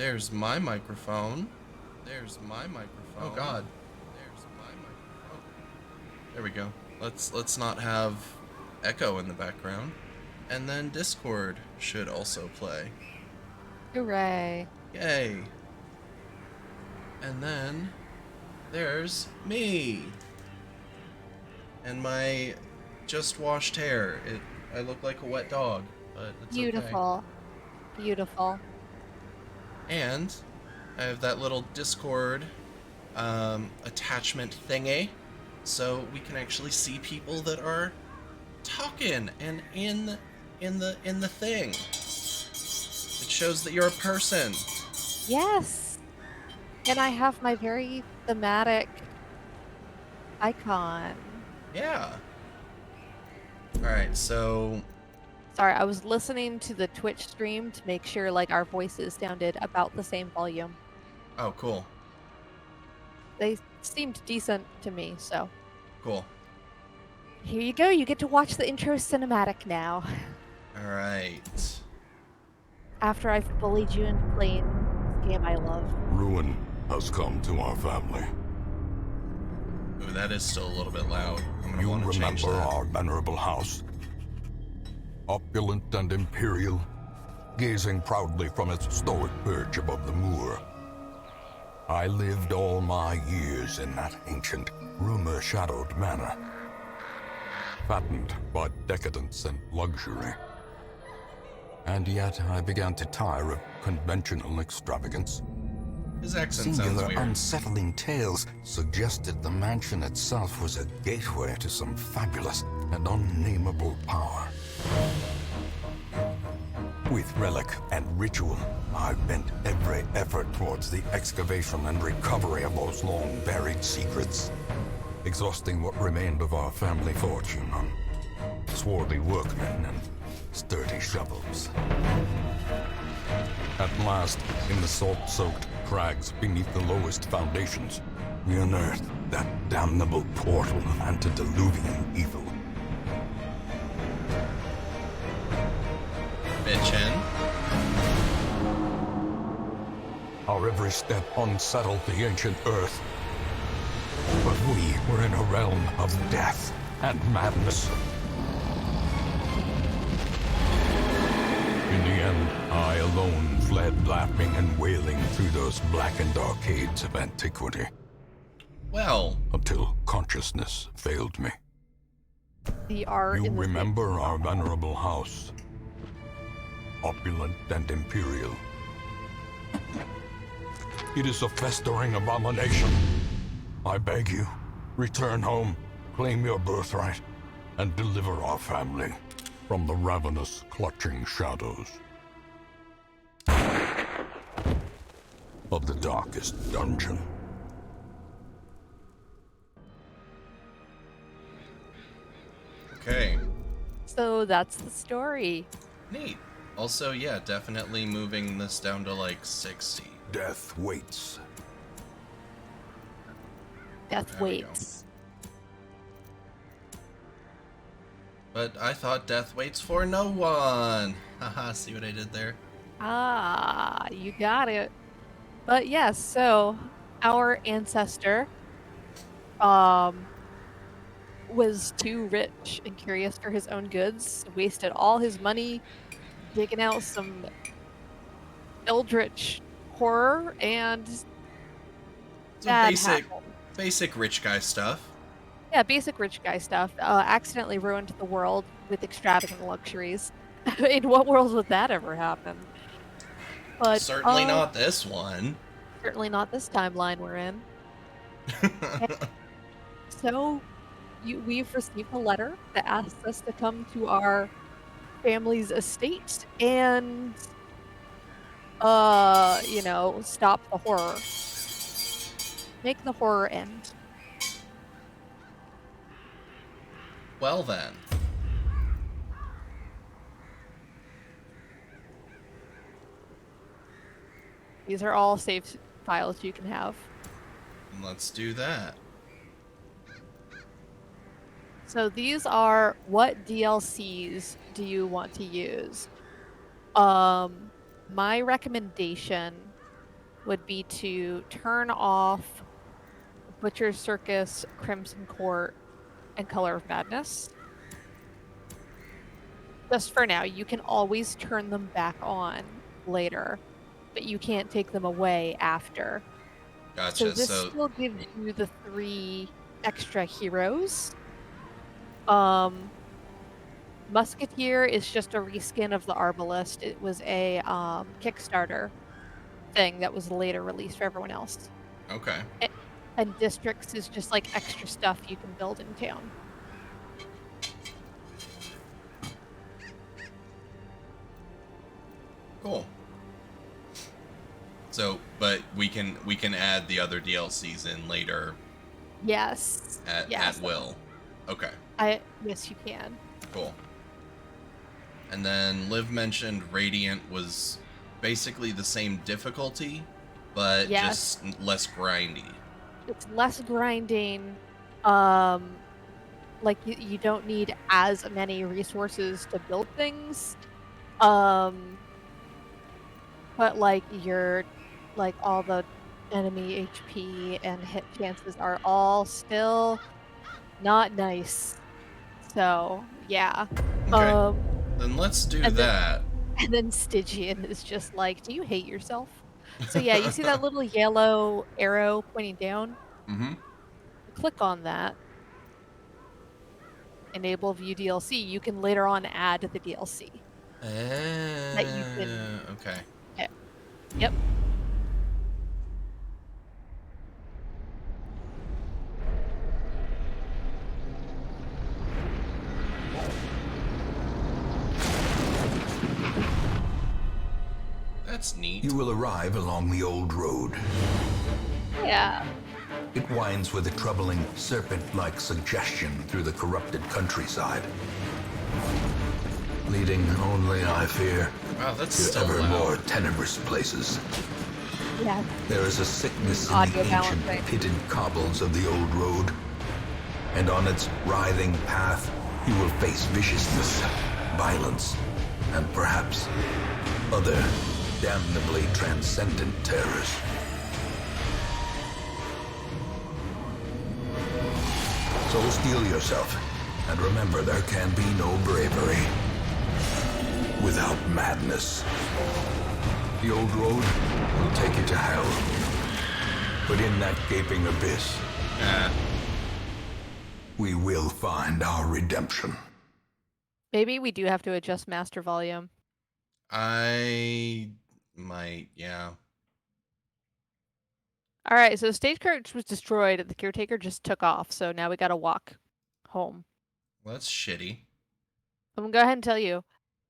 There's my microphone. There's my microphone. Oh God. There's my microphone. There we go. Let's not have echo in the background. And then Discord should also play. Hooray. Yay. And then there's me. And my just washed hair. I look like a wet dog, but it's Beautiful. okay. Beautiful. And I have that little Discord attachment thingy, so we can actually see people that are talking and in the thing. It shows that you're a person. Yes. And I have my very thematic icon. Yeah. Alright, so Sorry, I was listening to the Twitch stream to make sure like our voices sounded about the same volume. oh cool. They seemed decent to me, so Cool. here you go. You get to watch the intro cinematic now. Alright. After I've bullied you into playing this game I love. Ruin has come to our family. Ooh, that is still a little bit loud. I'm gonna You want to change remember that. our venerable house? Opulent and imperial, gazing proudly from its stoic perch above the moor. I lived all my years in that ancient, rumor-shadowed manor, fattened by decadence and luxury. And yet I began to tire of conventional extravagance. His accent sounds Singular, weird. unsettling tales suggested the mansion itself was a gateway to some fabulous and unnameable power. With relic and ritual, I bent every effort towards the excavation and recovery of those long-buried secrets, exhausting what remained of our family fortune on swarthy workmen and sturdy shovels. At last, in the salt-soaked crags beneath the lowest foundations, we unearthed that damnable portal antediluvian evil. Bitchin'. Our every step unsettled the ancient earth. But we were in a realm of death and madness. In the end, I alone fled laughing and wailing through those blackened arcades of antiquity, Well, until consciousness failed me. The art You in this game. remember our venerable house, opulent and imperial. It is a festering abomination. I beg you, return home, claim your birthright, and deliver our family from the ravenous, clutching shadows of the darkest dungeon. okay. So that's the story. Neat. Also, yeah, definitely moving this down to like 60. Death waits. Death There we go. waits. But I thought death waits for no one. Haha, see what I did there? Ah, you got it. But yes, so our ancestor was too rich and curious for his own goods, wasted all his money digging out some eldritch horror, and Some bad basic happened. basic rich guy stuff. Yeah, basic rich guy stuff. Accidentally ruined the world with extravagant luxuries. In what world would that ever happen? But Certainly not this one. certainly not this timeline we're in. So, we've received a letter that asks us to come to our family's estate and, stop the horror. Make the horror end. Well then. These are all save files you can have. Let's do that. So these are what DLCs do you want to use? My recommendation would be to turn off Butcher's Circus, Crimson Court, and Color of Madness. Just for now, you can always turn them back on later, but you can't take them away after. Gotcha. So this still gives you the 3 extra heroes. Musketeer is just a reskin of the Arbalest. It was a Kickstarter thing that was later released for everyone else. Okay. And Districts is just like extra stuff you can build in town. Cool. So, but we can add the other DLCs in later. Yes. At will. Okay. Yes, you can. Cool. And then Liv mentioned Radiant was basically the same difficulty, but just less grindy. It's less grinding. Like you don't need as many resources to build things. But like all the enemy HP and hit chances are all still not nice. So yeah. Okay. Then let's do that. And then Stygian is just like, do you hate yourself? So yeah, you see that little yellow arrow pointing down? Mm-hmm. Click on that. Enable view DLC. You can later on add the DLC. That you can... Okay. Yep. That's neat. You will arrive along the old road. Yeah. It winds with a troubling serpent-like suggestion through the corrupted countryside, leading only, I fear, to ever more tenebrous places. Yeah. There is a sickness in the ancient pitted cobbles of the old road, and on its writhing path you will face viciousness, violence, and perhaps other damnably transcendent terrors. So steel yourself, and remember there can be no bravery without madness. The old road will take you to hell, but in that gaping abyss, we will find our redemption. Maybe we do have to adjust master volume. I might, yeah. Alright, so the stagecoach was destroyed and the caretaker just took off, so now we gotta walk home. Well, that's shitty. I'm gonna go ahead and tell you,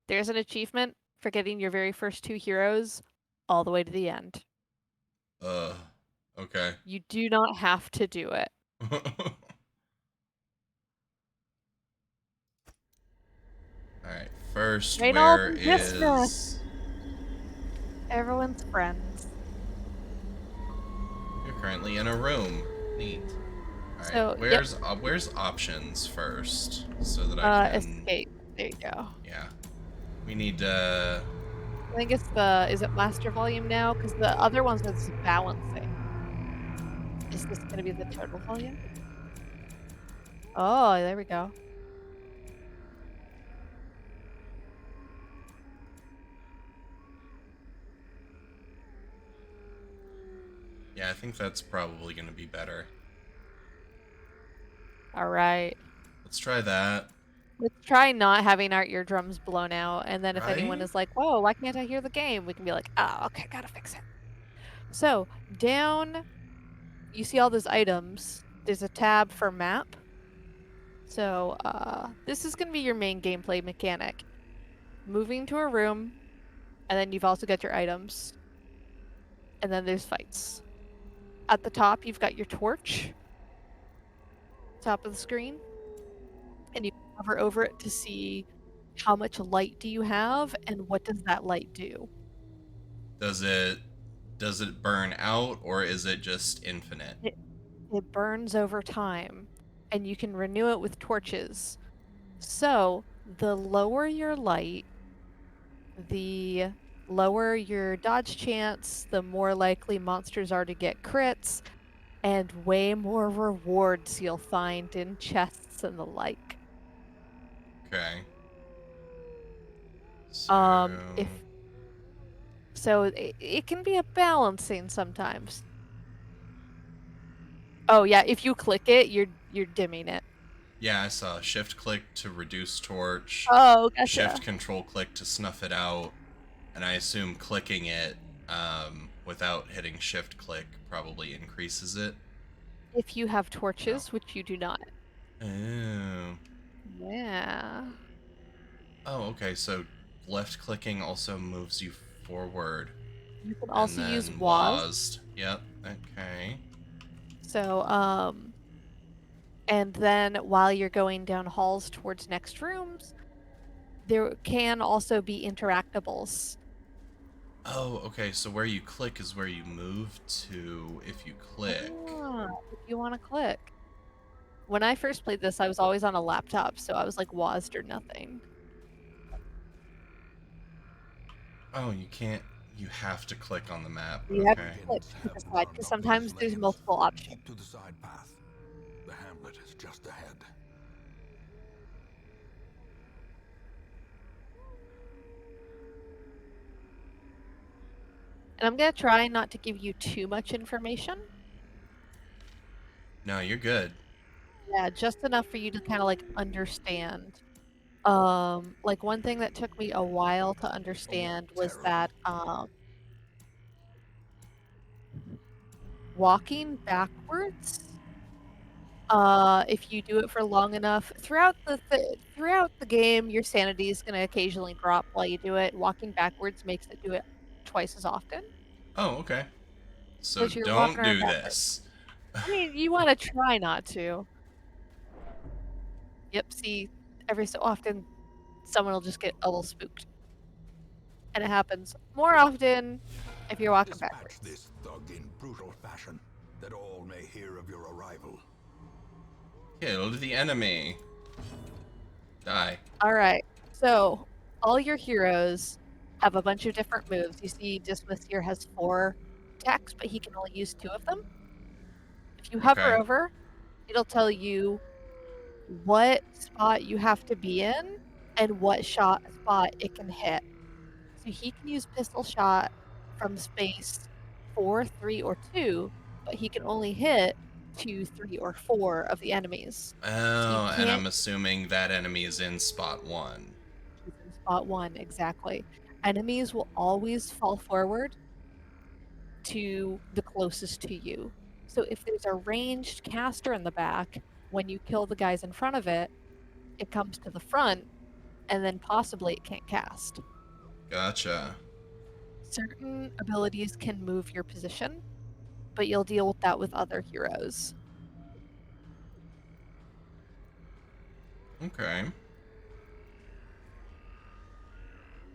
there's an achievement for getting your very first 2 heroes all the way to the end. Okay. You do not have to do it. Alright, first, Reynold where and is... Dismas. Everyone's friends. You're currently in a room. Neat. Alright, So, where's options first? So that I can... escape. There you go. Yeah. We need to... I think it's is it master volume now? Because the other one says balancing. Is this going to be the total volume? Oh, there we go. Yeah, I think that's probably going to be better. Alright. Let's try that. Let's try not having our eardrums blown out, and then if anyone is like, whoa, why can't I hear the game? We can be like, oh, okay, gotta fix it. So, down, you see all those items. There's a tab for map. So, this is going to be your main gameplay mechanic. Moving to a room, and then you've also got your items. And then there's fights. At the top, you've got your torch. Top of the screen. And you hover over it to see how much light do you have, and what does that light do? Does it burn out, or is it just infinite? It burns over time, and you can renew it with torches. So, the lower your light, the lower your dodge chance, the more likely monsters are to get crits, and way more rewards you'll find in chests and the like. Okay. If so, it can be a balancing sometimes. Oh yeah, if you click it, you're dimming it. Yeah, I saw shift click to reduce torch, Oh, gotcha. shift control click to snuff it out, and I assume clicking it without hitting shift click probably increases it. If you have torches, which you do not. Oh. Yeah. Oh, okay, so left clicking also moves you forward. You can And also use then WASD. Yep, okay. So, and then while you're going down halls towards next rooms, there can also be interactables. Oh, okay, so where you click is where you move to if you click. If you want to click. When I first played this, I was always on a laptop, so I was like WASD or nothing. Oh, you can't. You have to click on the map. You have Okay. to click to decide, because sometimes there's multiple options. Keep to the side path. The hamlet is just ahead. And I'm going to try not to give you too much information. No, you're good. Yeah, just enough for you to kind of like understand. Like one thing that took me a while to understand was that walking backwards, if you do it for long enough throughout the game, your sanity is going to occasionally drop while you do it. Walking backwards makes it do it twice as often. Oh, okay. So Because you're don't walking around do backwards. this. I mean, you want to try not to. Yep, see, every so often, someone will just get a little spooked. And it happens more often if you're walking Dispatch backwards. this thug in brutal fashion, that all may hear of your arrival. Kill the enemy. Die. Alright, so all your heroes have a bunch of different moves. You see Dismas here has 4 attacks, but he can only use 2 of them. If you hover Okay. over, it'll tell you what spot you have to be in and what spot it can hit. So he can use pistol shot from space 4, 3, or 2, but he can only hit 2, 3, or 4 of the enemies. Oh, and I'm assuming that enemy is in spot 1. He's in spot 1, exactly. Enemies will always fall forward to the closest to you. So if there's a ranged caster in the back, when you kill the guys in front of it, it comes to the front, and then possibly it can't cast. Gotcha. Certain abilities can move your position, but you'll deal with that with other heroes. Okay.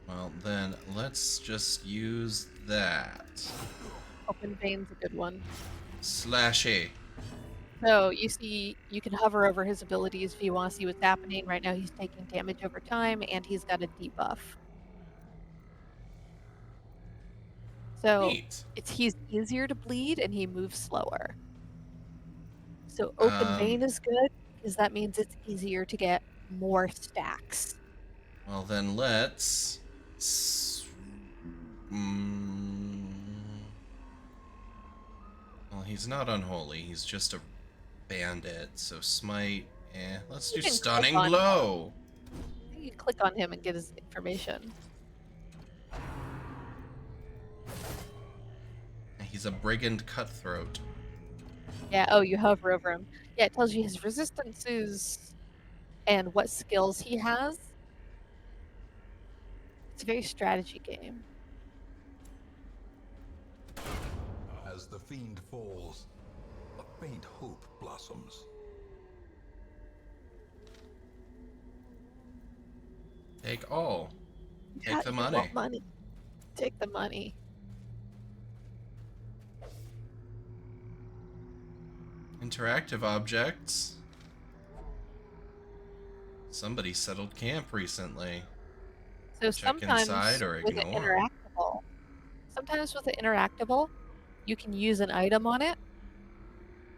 Well, then let's just use that. Open Vein's a good one. Slashy. So you see, you can hover over his abilities if you want to see what's happening. Right now he's taking damage over time, and he's got a debuff. So he's easier to bleed, and he moves slower. So Open Vein is good, because that means it's easier to get more stacks. Well, then let's... Well, he's not unholy. He's just a bandit. So smite... let's do Stunning Blow. You can click on him and get his information. He's a brigand cutthroat. Yeah, oh, you hover over him. Yeah, it tells you his resistances and what skills he has. It's a very strategy game. As the fiend falls, a faint hope blossoms. Take all. Take the money. Want money. Take the money. Interactive objects. Somebody settled camp recently. So check sometimes inside or with ignore. an interactive interactable. Sometimes with the interactable, you can use an item on it.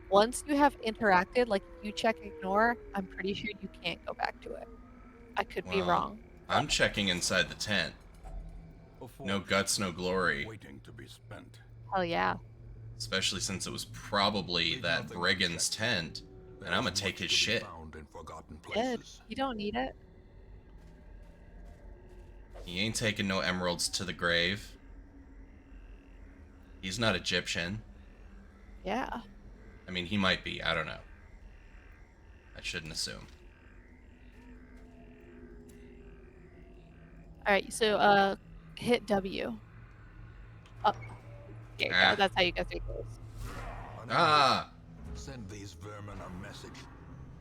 Once you have interacted, like if you check ignore, I'm pretty sure you can't go back to it. I could be Well, wrong. I'm checking inside the tent. No guts, no glory. Waiting to be spent. Hell yeah. Especially since it was probably that brigand's tent, and I'm gonna take his shit. Found in forgotten Good. places. You don't need it. He ain't taking no emeralds to the grave. He's not Egyptian. Yeah. I mean, he might be. I don't know. I shouldn't assume. Alright, so hit W. Up. There you Ah. go. That's how you go through those. Ah! Send these vermin a message.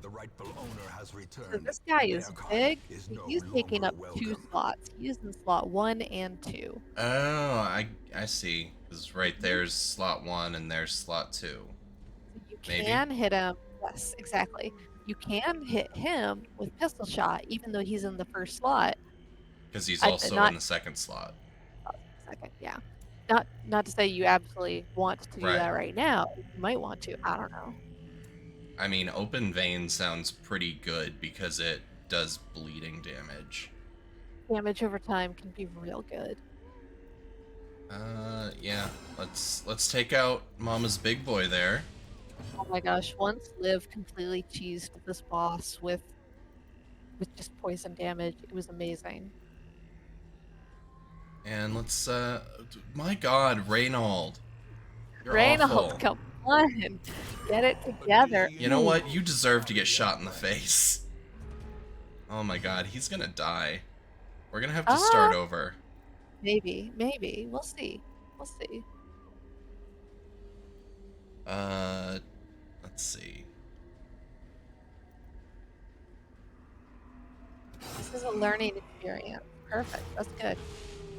The rightful owner has returned. So this guy is Their kind big. is no He's taking up longer 2 welcome. slots. He's in slot 1 and 2. Oh, I see. Because right there's slot 1 and there's slot 2. You Maybe. can hit him. Yes, exactly. You can hit him with pistol shot, even though he's in the first slot. Because he's I- also not- in the second slot. Second, yeah. Not to say you absolutely want to do Right. that right now. You might want to. I don't know. I mean, open vein sounds pretty good because it does bleeding damage. Damage over time can be real good. Yeah. Let's take out Mama's big boy there. Oh my gosh! Once Liv completely cheesed this boss with just poison damage, it was amazing. And let's, my god, Reynold. You're Reynold, awful. come on, get it together. You know what? You deserve to get shot in the face. Oh my god, he's gonna die. We're gonna have to start over. Maybe. We'll see. Let's see. This is a learning experience. Perfect. That's good.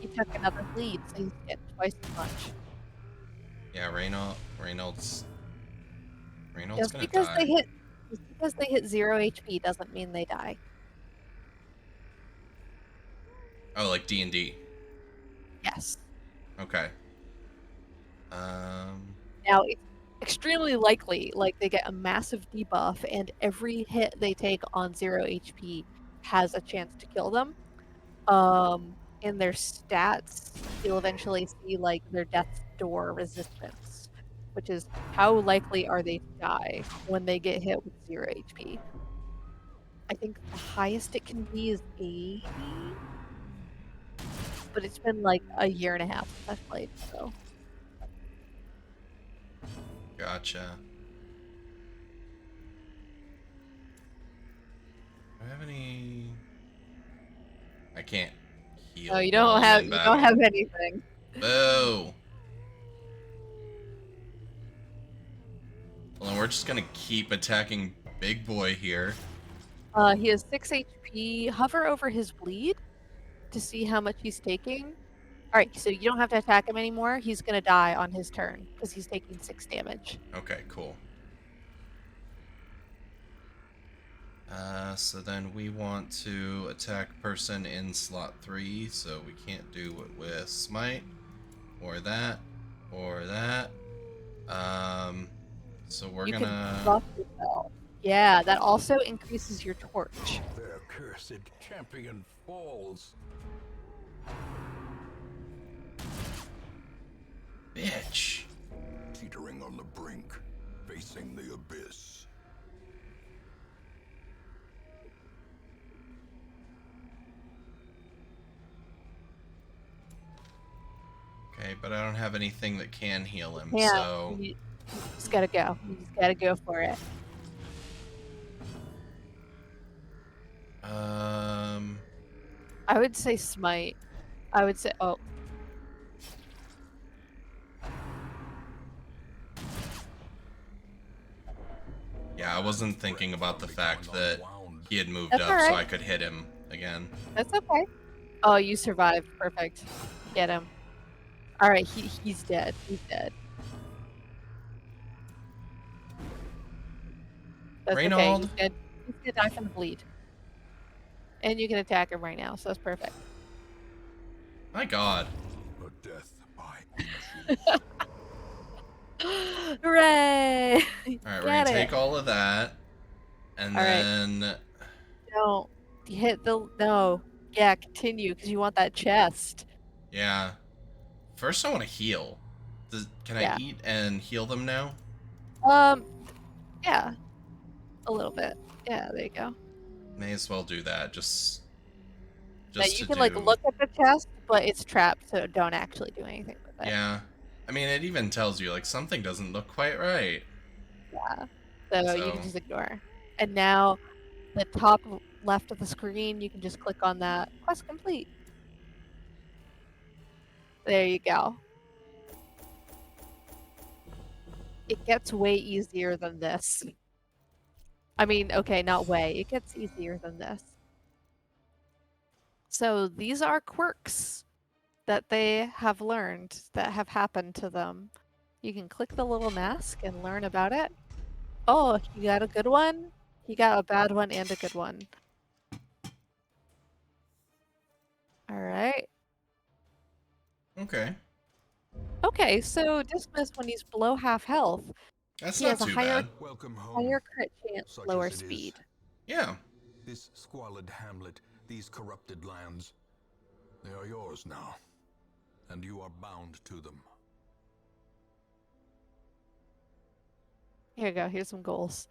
He took another bleed, so he's getting twice as much. Yeah, Reynolds Just gonna because die. they hit 0 HP doesn't mean they die. Oh, like D&D. Yes. Okay. Now, it's extremely likely, like, they get a massive debuff, and every hit they take on 0 HP has a chance to kill them. In their stats, you'll eventually see, like, their death's door resistance, which is how likely are they to die when they get hit with 0 HP. I think the highest it can be is 80, but it's been, like, a year and a half since I've played, so... Gotcha. Do I have any... I can't heal. No, you while don't I'm have in you battle. don't have anything. Boo! Well, then we're just gonna keep attacking Big Boy here. He has 6 HP. Hover over his bleed to see how much he's taking. Alright, so you don't have to attack him anymore. He's gonna die on his turn because he's taking 6 damage. Okay, cool. So then we want to attack person in slot 3, so we can't do it with smite, or that, or that. So we're You gonna... can buff yourself. Yeah, that also increases your torch. Their cursed champion falls. Bitch! Teetering on the brink, facing the abyss. Okay, but I don't have anything that can heal him, Yeah, so... you just gotta go. You just gotta go for it. I would say smite. I would say Yeah, I wasn't thinking about the fact that he had moved That's up so alright. I could hit him again. That's okay. Oh, you survived. Perfect. Get him. Alright, he's dead. He's dead. That's Reynold? okay. He's gonna die from the bleed. And you can attack him right now, so that's perfect. My god. A Death by inches. Hooray! All right, we're gonna Get it. take all of that, and All right. then Don't hit the no. Yeah, continue because you want that chest. yeah. First, I want to heal. Can I Yeah. eat and heal them now? Yeah, a little bit. Yeah, there you go. May as well do that. Just Now you to can do. like look at the chest, but it's trapped, so don't actually do anything with it. Yeah. I mean, it even tells you like something doesn't look quite right. Yeah. So you can So- just ignore. And now the top left of the screen, you can just click on that. Quest complete. There you go. It gets way easier than this. I mean, okay, not way. It gets easier than this. So these are quirks that they have learned that have happened to them. You can click the little mask and learn about it. Oh, you got a good one? You got a bad one and a good one. All right. Okay. Okay, so dismiss when he's below half health. That's He not has a too higher, bad. Welcome home. higher crit chance, Such lower as it is. speed. Yeah. This squalid hamlet, these corrupted lands, they are yours now, and you are bound to them. Here you go. Here's some goals.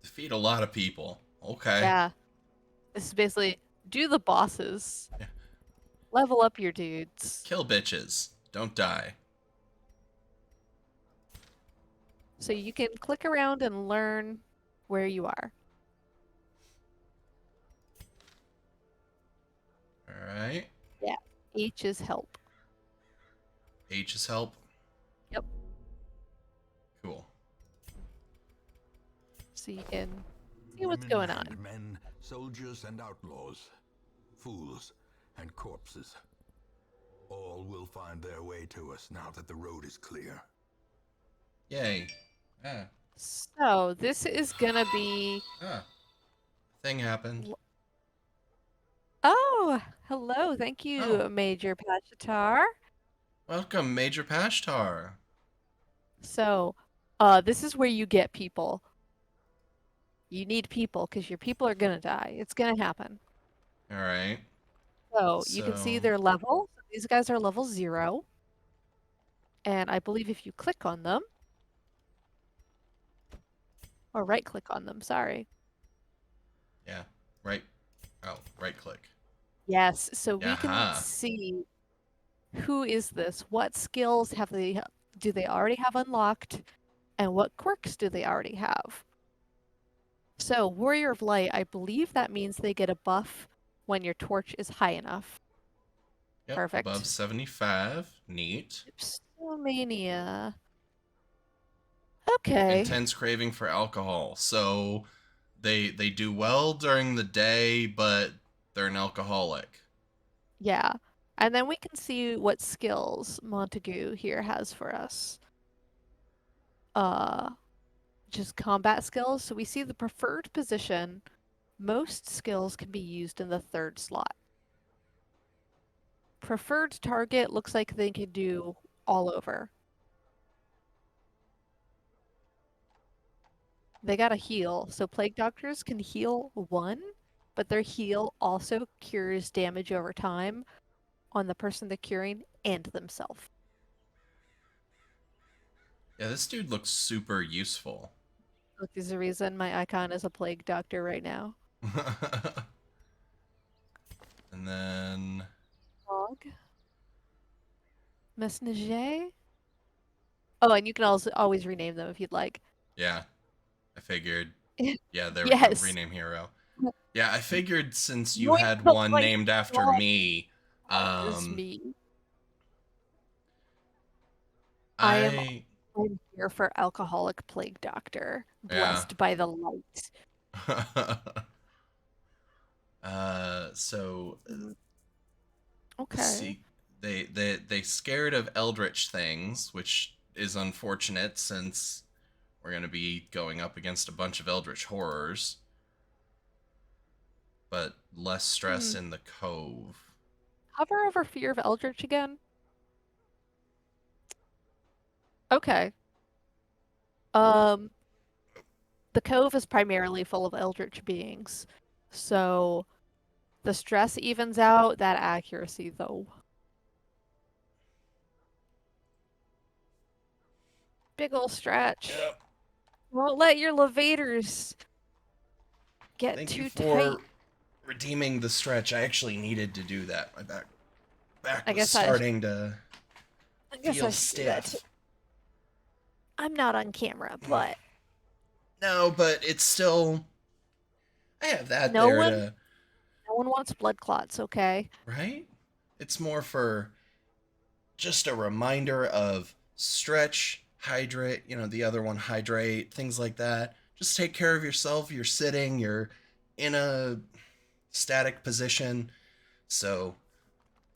Defeat a lot of people. Okay. Yeah. This is basically do the bosses. Yeah. Level up your dudes. Kill bitches. Don't die. So you can click around and learn where you are. Alright. H is help. H is help. Yep. Cool. So you can see what's Women going on. and men, soldiers and outlaws, fools and corpses. All will find their way to us now that the road is clear. Yay. Ah. So this is gonna be. Ah. Thing happened. Oh, hello. Thank you, Oh. Major Pachatar. Welcome, Major Pashtar. So, this is where you get people. You need people because your people are gonna die. It's gonna happen. Alright. So you can see So- their level. So these guys are level 0. And I believe if you click on them, or right click on them, sorry. Yeah. Right. Oh, right click. Yes, so we Yaha. can see who is this? What skills do they already have unlocked? And what quirks do they already have? So Warrior of Light, I believe that means they get a buff when your torch is high enough. Yep. Perfect. Above 75. Neat. Dipsomania. Okay. Intense craving for alcohol. So they do well during the day, but they're an alcoholic. Yeah. And then we can see what skills Montague here has for us. Just combat skills. So we see the preferred position. Most skills can be used in the 3rd slot. Preferred target looks like they can do all over. They got a heal. So Plague Doctors can heal 1, but their heal also cures damage over time on the person they're curing and themselves. Yeah, this dude looks super useful. Look, there's a reason my icon is a Plague Doctor right now. And then Dog. Mesnager. Oh, and you can also always rename them if you'd like. yeah, I figured. Yeah, there Yes. we go. Rename hero. Yeah, I figured since you Yoink, had but one like, named after what? me, It's me. I I'm here for Alcoholic Plague Doctor, Yeah. blessed by the light. so Okay. see, they scared of eldritch things, which is unfortunate since we're gonna be going up against a bunch of eldritch horrors. But less stress in the cove. Hover over Fear of Eldritch again. Okay. The cove is primarily full of eldritch beings, so the stress evens out that accuracy, though. Big ol' stretch. Yep. Won't let your levators get Thank too you for tight. redeeming the stretch. I actually needed to do that. My back I was guess starting to I guess feel I should do that too. stiff. I'm not on camera, but No, but it's still. I have that no there one to. no one wants blood clots, okay? Right? It's more for just a reminder of stretch, hydrate, the other one, hydrate, things like that. Just take care of yourself. You're sitting, you're in a static position. So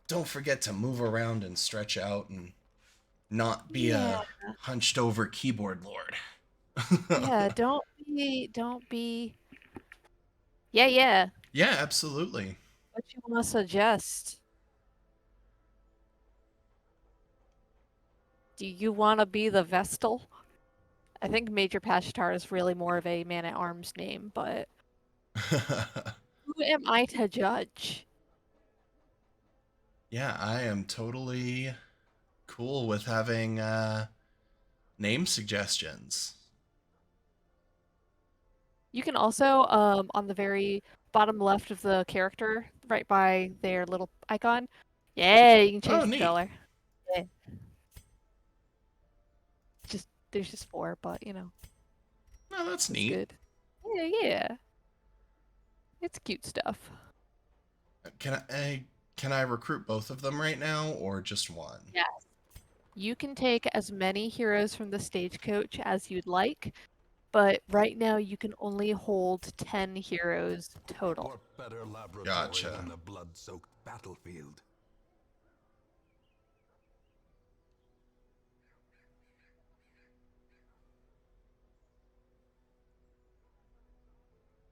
don't forget to move around and stretch out and not be Yeah. a hunched over keyboard lord. Yeah, don't be Yeah. Yeah, absolutely. What you want to suggest? Do you want to be the Vestal? I think Major Pashtar is really more of a man-at-arms name, but who am I to judge? Yeah, I am totally cool with having name suggestions. You can also, on the very bottom left of the character, right by their little icon, yeah, you can Oh, change the neat. color. Yeah. There's just 4, but Oh, that's it's neat. good. Yeah. It's cute stuff. Can I recruit both of them right now or just one? Yes. You can take as many heroes from the stagecoach as you'd like, but right now you can only hold 10 heroes total. What better laboratory Gotcha. than the blood-soaked battlefield?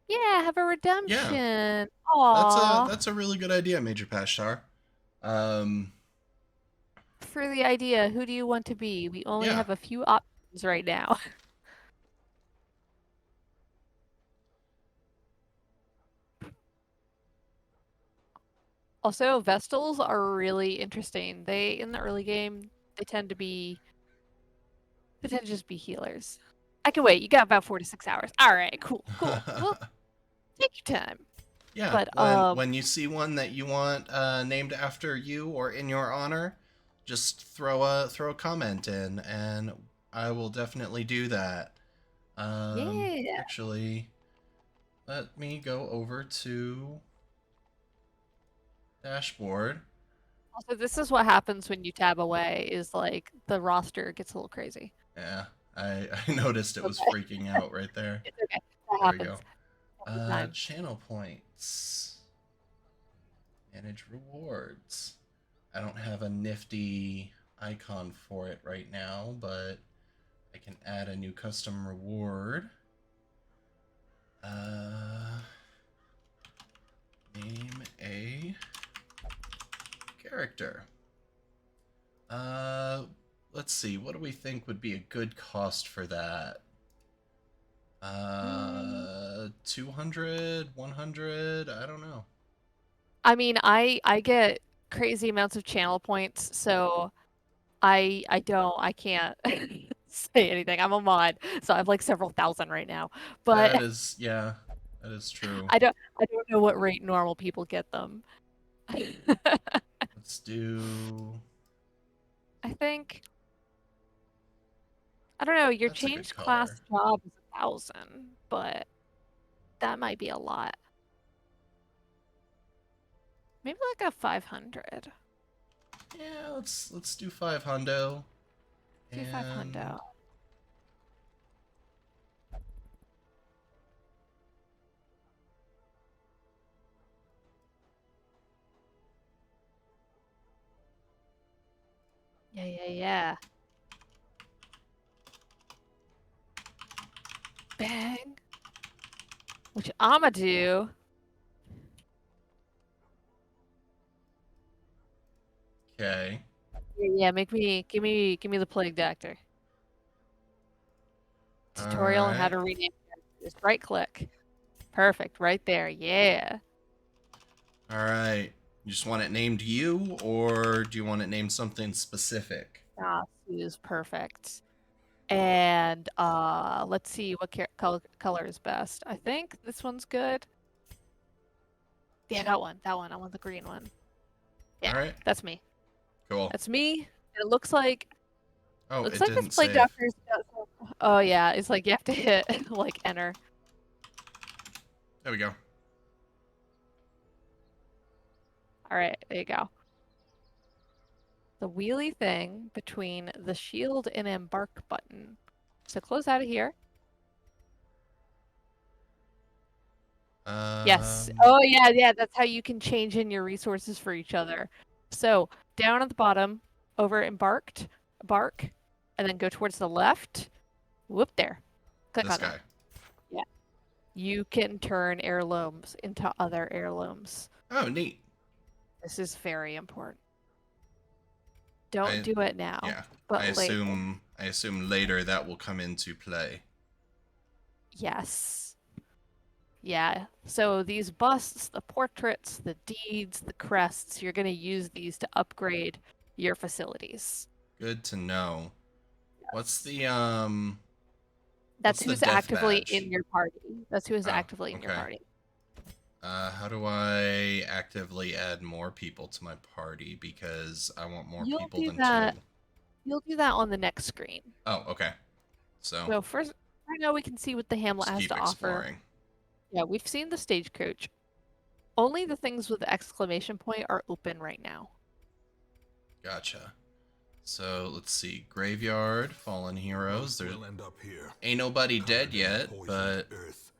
Yeah, have a redemption. Yeah. Aww. That's a really good idea, Major Pashtar. Um, For the idea, who do you want to be? We only yeah. have a few options right now. Also, Vestals are really interesting. In the early game, they tend to just be healers. I can wait. You got about 4 to 6 hours. All right, cool. Well, take your time. Yeah, But when you see one that you want named after you or in your honor, just throw a comment in, and I will definitely do that. Yeah. Actually, let me go over to dashboard. Also, this is what happens when you tab away, is like the roster gets a little crazy. Yeah, I noticed it was Okay. freaking out right there. It's okay. That There we happens. go. Channel points. Manage rewards. I don't have a nifty icon for it right now, but I can add a new custom reward. Name a character. Let's see. What do we think would be a good cost for that? 200, 100, I don't know. I mean, I get crazy amounts of channel points, so I can't say anything. I'm a mod, so I have like several thousand right now. But That is true. I don't know what rate normal people get them. Let's do. I think I don't know, your That's a good changed color. class job is 1,000, but that might be a lot. Maybe like a 500. Yeah, let's do 500. Do 500. Yeah. Bang. Which I'ma do. Yeah, give me the plague doctor. Tutorial on how Alright. to rename characters. Right click. Perfect, right there. Yeah. Alright. You just want it named you, or do you want it named something specific? Ah, is perfect. And let's see what color is best. I think this one's good. Yeah, that one. That one. I want the green one. Yeah, Alright. that's me. Cool. That's me. It looks like Oh, this it didn't plague save. doctor's got some... Oh yeah, it's like you have to hit like enter. There we go. All right, there you go. The wheelie thing between the shield and embark button. So close out of here. Yes. Oh yeah, that's how you can change in your resources for each other. So down at the bottom, over embark, and then go towards the left. Whoop there. Click This on guy. that. Yeah. You can turn heirlooms into other heirlooms. Oh, neat. This is very important. Don't do it now. Yeah. But I assume later that will come into play. Yes. Yeah. So these busts, the portraits, the deeds, the crests, you're going to use these to upgrade your facilities. Good to know. What's the That's what's the who's death actively badge? in your party. That's who is Oh, actively in your okay. party. How do I actively add more people to my party? Because I want more You'll people do than that. 2. You'll do that on the next screen. Oh, okay. So first, right now we can see what the Hamlet just has keep to offer. exploring. Yeah, we've seen the stagecoach. Only the things with the exclamation point are open right now. Gotcha. So let's see. Graveyard, fallen heroes. There We'll end up here. ain't nobody dead yet, but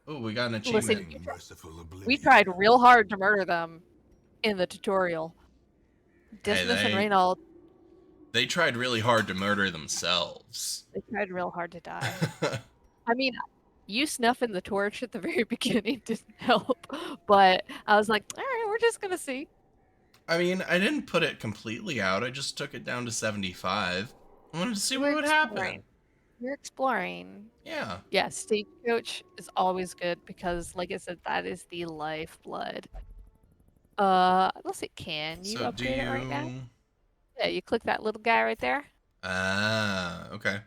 oh, we got an achievement. Listen, we tried real hard to murder them in the tutorial. Dismas and Reynold. They tried really hard to murder themselves. They tried real hard to die. I mean, you snuffing the torch at the very beginning didn't help, but I was like, all right, we're just gonna see. I mean, I didn't put it completely out. I just took it down to 75. I wanted to see what would happen. You're exploring. Yeah. Yeah, stagecoach is always good because, like I said, that is the lifeblood. Let's see, can you upgrade it right now? Yeah, you click that little guy right there. Ah, okay.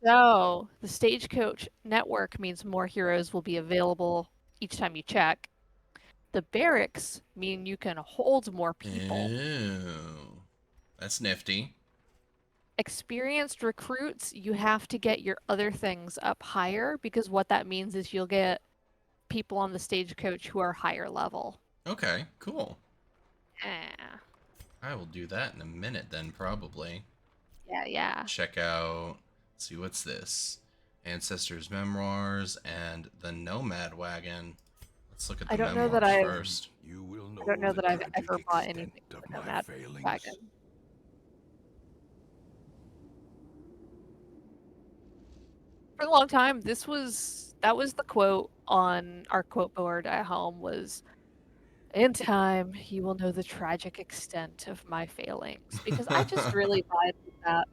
So, the stagecoach network means more heroes will be available each time you check. The barracks mean you can hold more people. Ew. That's nifty. Experienced recruits, you have to get your other things up higher because what that means is you'll get people on the stagecoach who are higher level. Okay, cool. Yeah. I will do that in a minute then, probably. Yeah. Check out, let's see, what's this? Ancestors' Memoirs and the Nomad Wagon. Let's look at the memoirs first. I don't know that I've ever bought anything with the Nomad Wagon. For a long time, that was the quote on our quote board at home was, "In time, you will know the tragic extent of my failings." Because I just really vibe with that.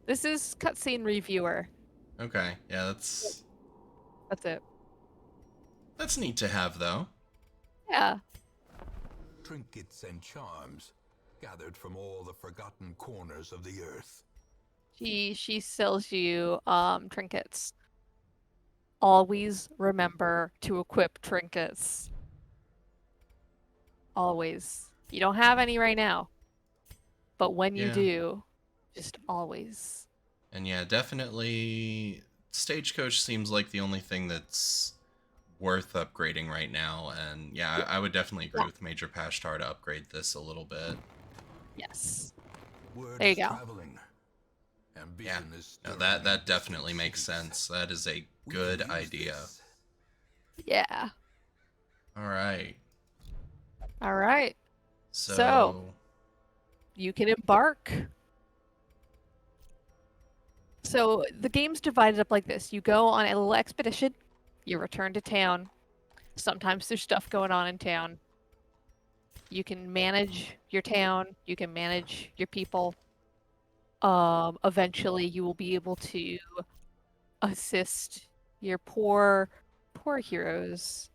This is Cutscene Reviewer. Okay, yeah, that's it. That's neat to have, though. Yeah. Trinkets and charms gathered from all the forgotten corners of the earth. She sells you trinkets. Always remember to equip trinkets. Always. You don't have any right now. But when you do, just always. And yeah, definitely Stagecoach seems like the only thing that's worth upgrading right now, and yeah, I would definitely agree with Major Pashtar to upgrade this a little bit. Yes. There you go. Yeah, no, that definitely makes sense. That is a good idea. Yeah. Alright. So, you can embark. So, the game's divided up like this. You go on a little expedition, you return to town. Sometimes there's stuff going on in town. You can manage your town, you can manage your people. Eventually you will be able to assist your poor heroes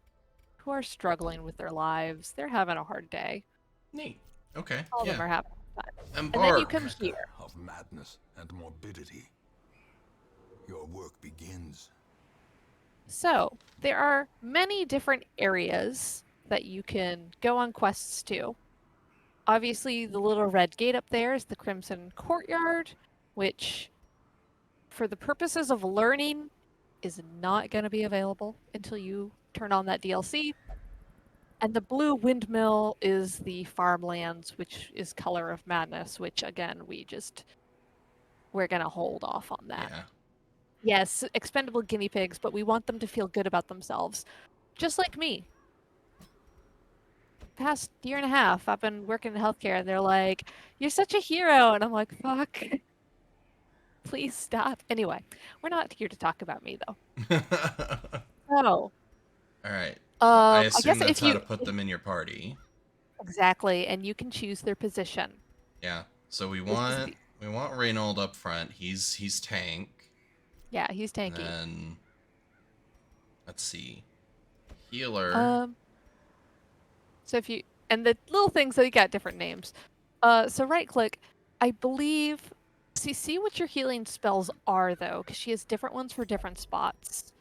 who are struggling with their lives. They're having a hard day. Neat. Okay. All of Yeah. them are having a hard time. And then you Embark. come here. Of madness and morbidity. Your work begins. So, there are many different areas that you can go on quests to. Obviously, the little red gate up there is the Crimson Courtyard, which, for the purposes of learning, is not going to be available until you turn on that DLC. And the blue windmill is the farmlands, which is Color of Madness, which again, we're gonna hold off on that. Yeah. Yes, expendable guinea pigs, but we want them to feel good about themselves. Just like me. Past year and a half, I've been working in healthcare, and they're like, "You're such a hero," and I'm like, "Fuck." Please stop. Anyway, we're not here to talk about me though. So, All right. I I guess assume that's if how you to put them in your party. exactly, and you can choose their position. Yeah. So we This is want the- Reynold up front. He's tank. Yeah, he's tanky. And then let's see. Healer. So if you and the little things that you got different names. So right click. I believe. See what your healing spells are though, because she has different ones for different spots.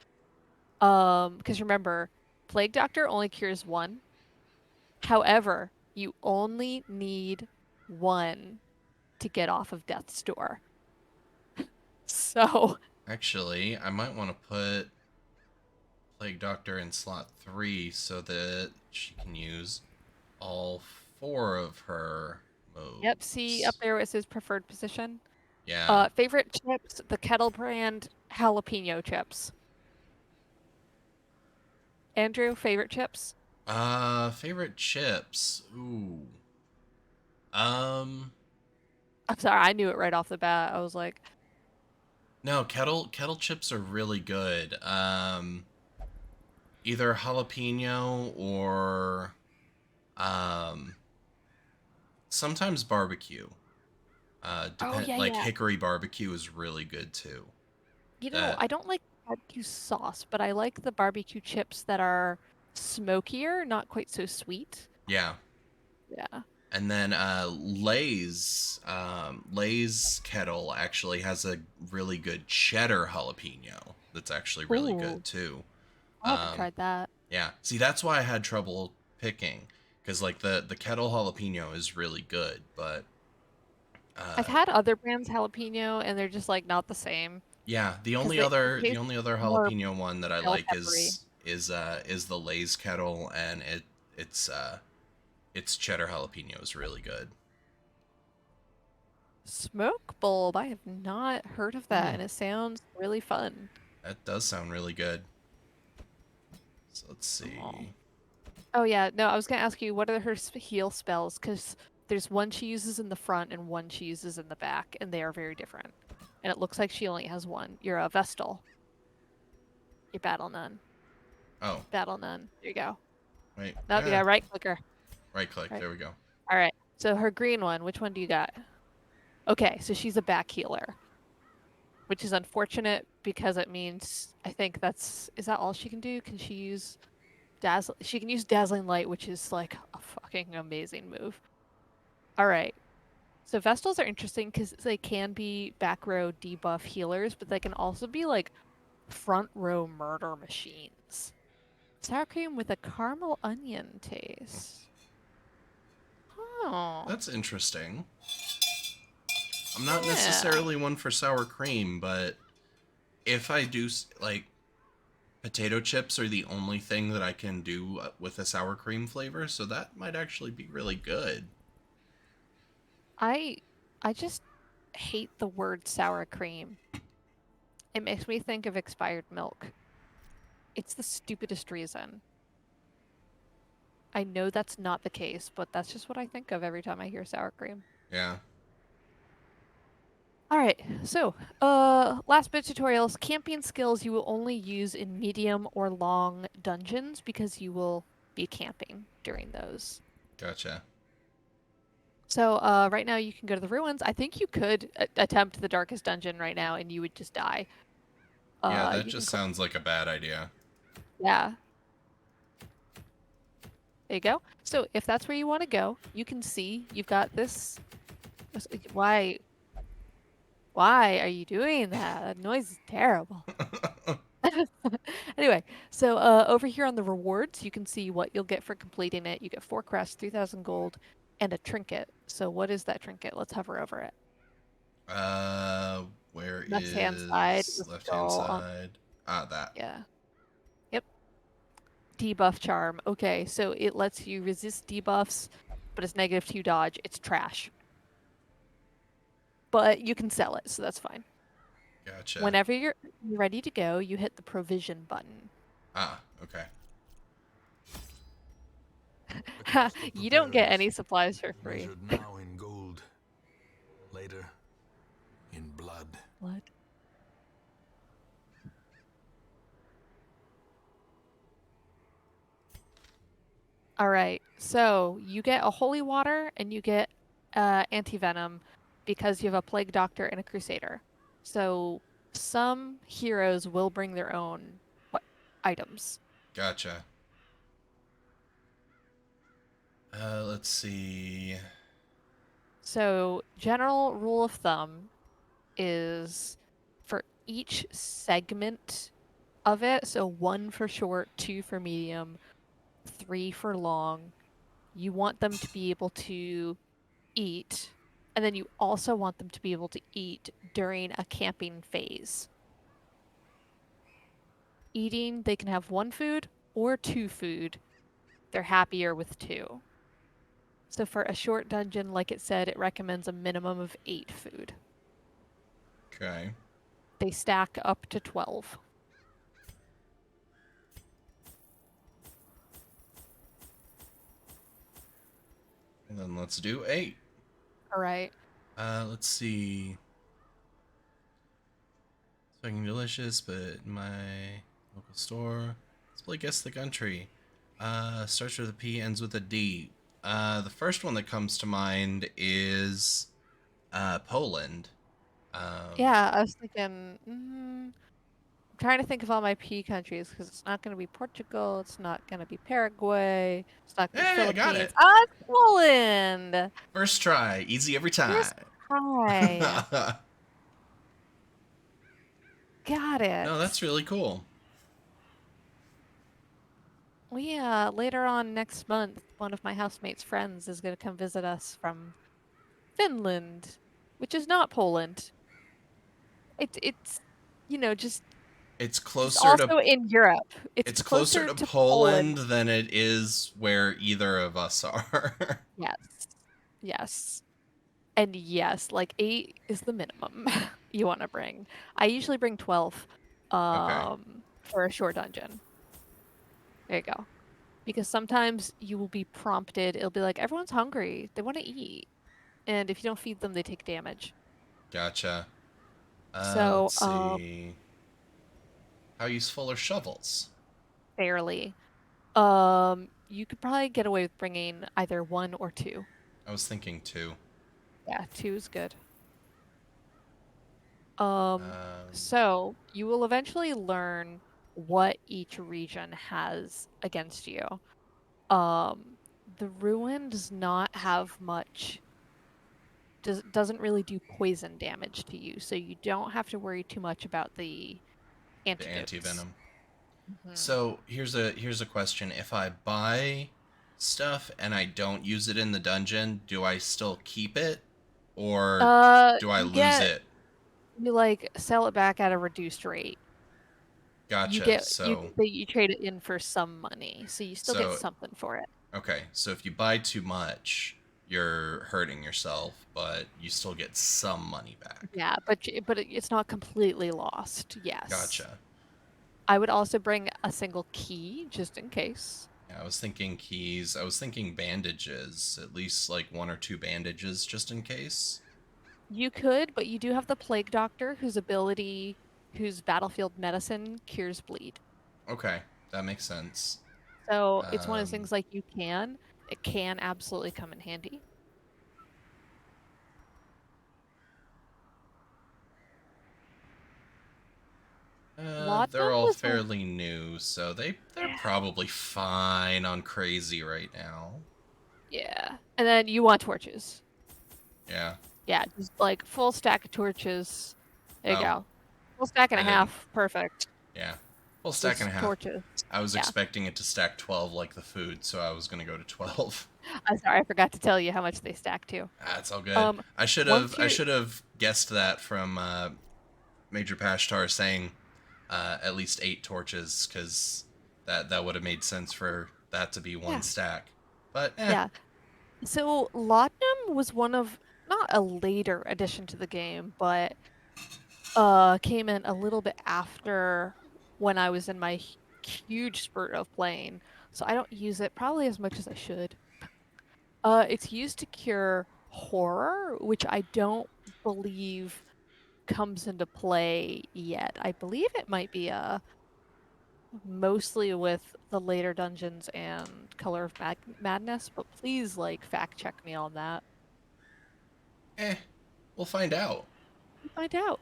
Because remember, Plague Doctor only cures one. However, you only need one to get off of Death's Door. So Actually, I might want to put Plague Doctor in slot 3 so that she can use all 4 of her moves. yep, see up there where it says preferred position. Yeah. Favorite chips, the Kettle brand jalapeno chips. Andrew, favorite chips? Favorite chips. Ooh. I'm sorry, I knew it right off the bat. I was like, No, kettle chips are really good. Either jalapeno or sometimes barbecue. Like yeah. hickory barbecue is really good too. You know, I don't like barbecue sauce, but I like the barbecue chips that are smokier, not quite so sweet. Yeah. Yeah. And then Lay's kettle actually has a really good cheddar jalapeno that's actually really Ooh. good too. I haven't tried that. Yeah. See, that's why I had trouble picking, because like the kettle jalapeno is really good, but I've had other brands jalapeno, and they're just like not the same. yeah, the 'Cause only they other taste more jalapeno one that I bell like peppery. is the Lay's kettle, and its cheddar jalapeno is really good. Smoke bulb. I have not heard of that, and it sounds really fun. That does sound really good. So let's see. Oh yeah, no, I was gonna ask you what are her heal spells, because there's one she uses in the front and one she uses in the back, and they are very different. And it looks like she only has one. You're a Vestal. You're Battle Nun. Oh. Battle Nun. There you go. Wait. Nope, you got right clicker. Right click. Right. There we go. All right. So her green one, which one do you got? Okay, so she's a back healer, which is unfortunate because it means I think is that all she can do? Can she use she can use Dazzling Light, which is like a fucking amazing move. All right. So Vestals are interesting because they can be back row debuff healers, but they can also be like front row murder machines. Sour cream with a caramel onion taste. Oh. That's interesting. I'm not necessarily one for sour cream, but if I do, like, potato chips are the only thing that I can do with a sour cream flavor, so that might actually be really good. I just hate the word sour cream. It makes me think of expired milk. It's the stupidest reason. I know that's not the case, but that's just what I think of every time I hear sour cream. Yeah. All right, so last bit of tutorials. Camping skills you will only use in medium or long dungeons because you will be camping during those. Gotcha. So right now you can go to the ruins. I think you could attempt the darkest dungeon right now, and you would just die. Yeah, that You can just click. sounds like a bad idea. Yeah. There you go. So if that's where you want to go, you can see you've got this. Why? Why are you doing that? That noise is terrible. Anyway, so over here on the rewards, you can see what you'll get for completing it. You get 4 crests, 3,000 gold, and a trinket. So what is that trinket? Let's hover over it. Where Left hand side, is the left-hand skull on. side? Ah, that. Yeah. Yep. Debuff charm. Okay, so it lets you resist debuffs, but it's -2 dodge. It's trash. But you can sell it, so that's fine. Gotcha. Whenever you're ready to go, you hit the provision button. Ah, okay. The cost of You don't get preparedness, any supplies for free. measured now in gold, later in blood. What? All right, so you get a holy water and you get anti-venom because you have a plague doctor and a crusader. So some heroes will bring their own items. Gotcha. Let's see. So general rule of thumb is for each segment of it, so 1 for short, 2 for medium, 3 for long, you want them to be able to eat, and then you also want them to be able to eat during a camping phase. Eating, they can have 1 food or 2 food. They're happier with 2. So for a short dungeon, like it said, it recommends a minimum of 8 food. Okay. They stack up to 12. And then let's do 8. All right. Let's see. It's fucking delicious, but my local store. Let's play Guess the Country. Starts with a P, ends with a D. The first one that comes to mind is Poland. Yeah, I was thinking, I'm trying to think of all my P countries because it's not going to be Portugal, it's not going to be Paraguay, it's not going to be Hey, I got Philippines. it. Ah, it's Poland! First try, easy every time. First try. Got it. No, that's really cool. Well, yeah, later on next month, one of my housemate's friends is going to come visit us from Finland, which is not Poland. It's just It's it's closer also to in Europe. It's it's closer closer to to Poland Poland. than it is where either of us are. Yes. Yes. And yes, like 8 is the minimum you want to bring. I usually bring 12 Okay. for a short dungeon. There you go. Because sometimes you will be prompted, it'll be like everyone's hungry, they want to eat. And if you don't feed them, they take damage. Gotcha. So, Let's see. How useful are shovels? fairly. You could probably get away with bringing either 1 or 2. I was thinking 2. Yeah, 2 is good. Um, So you will eventually learn what each region has against you. The ruin does not have much, doesn't really do poison damage to you, so you don't have to worry too much about the the antidotes. anti-venom. Mhm. So here's a question. If I buy stuff and I don't use it in the dungeon, do I still keep it? Or do I lose it? You like sell it back at a reduced rate. Gotcha. You trade it in for some money, so you still get So something for it. okay. So if you buy too much, you're hurting yourself, but you still get some money back. Yeah, but it's not completely lost. Yes. Gotcha. I would also bring a single key just in case. Yeah, I was thinking keys. I was thinking bandages. At least like 1 or 2 bandages just in case. You could, but you do have the Plague Doctor, whose battlefield medicine cures bleed. Okay, that makes sense. So it's one of those things like it can absolutely come in handy. They're Laudanum all was fairly new, so they're Yeah. probably fine on crazy right now. Yeah. And then you want torches. Yeah. Yeah, just like full stack of torches. There you Oh, go. Full stack and I a didn't. half. Perfect. Yeah. Well, stack and Just a half. torches. I was Yeah. expecting it to stack 12 like the food, so I was gonna go to 12. I'm sorry, I forgot to tell you how much they stack too. That's all good. Um, I should once have guessed that from Major Pashtar saying at least 8 torches, because that would have made sense for that to be one Yeah. stack. But Yeah. So laudanum was one of not a later addition to the game, but came in a little bit after when I was in my huge spurt of playing. So I don't use it probably as much as I should. It's used to cure horror, which I don't believe comes into play yet. I believe it might be mostly with the later dungeons and Color of Madness, but please like fact check me on that. We'll find out. We'll find out.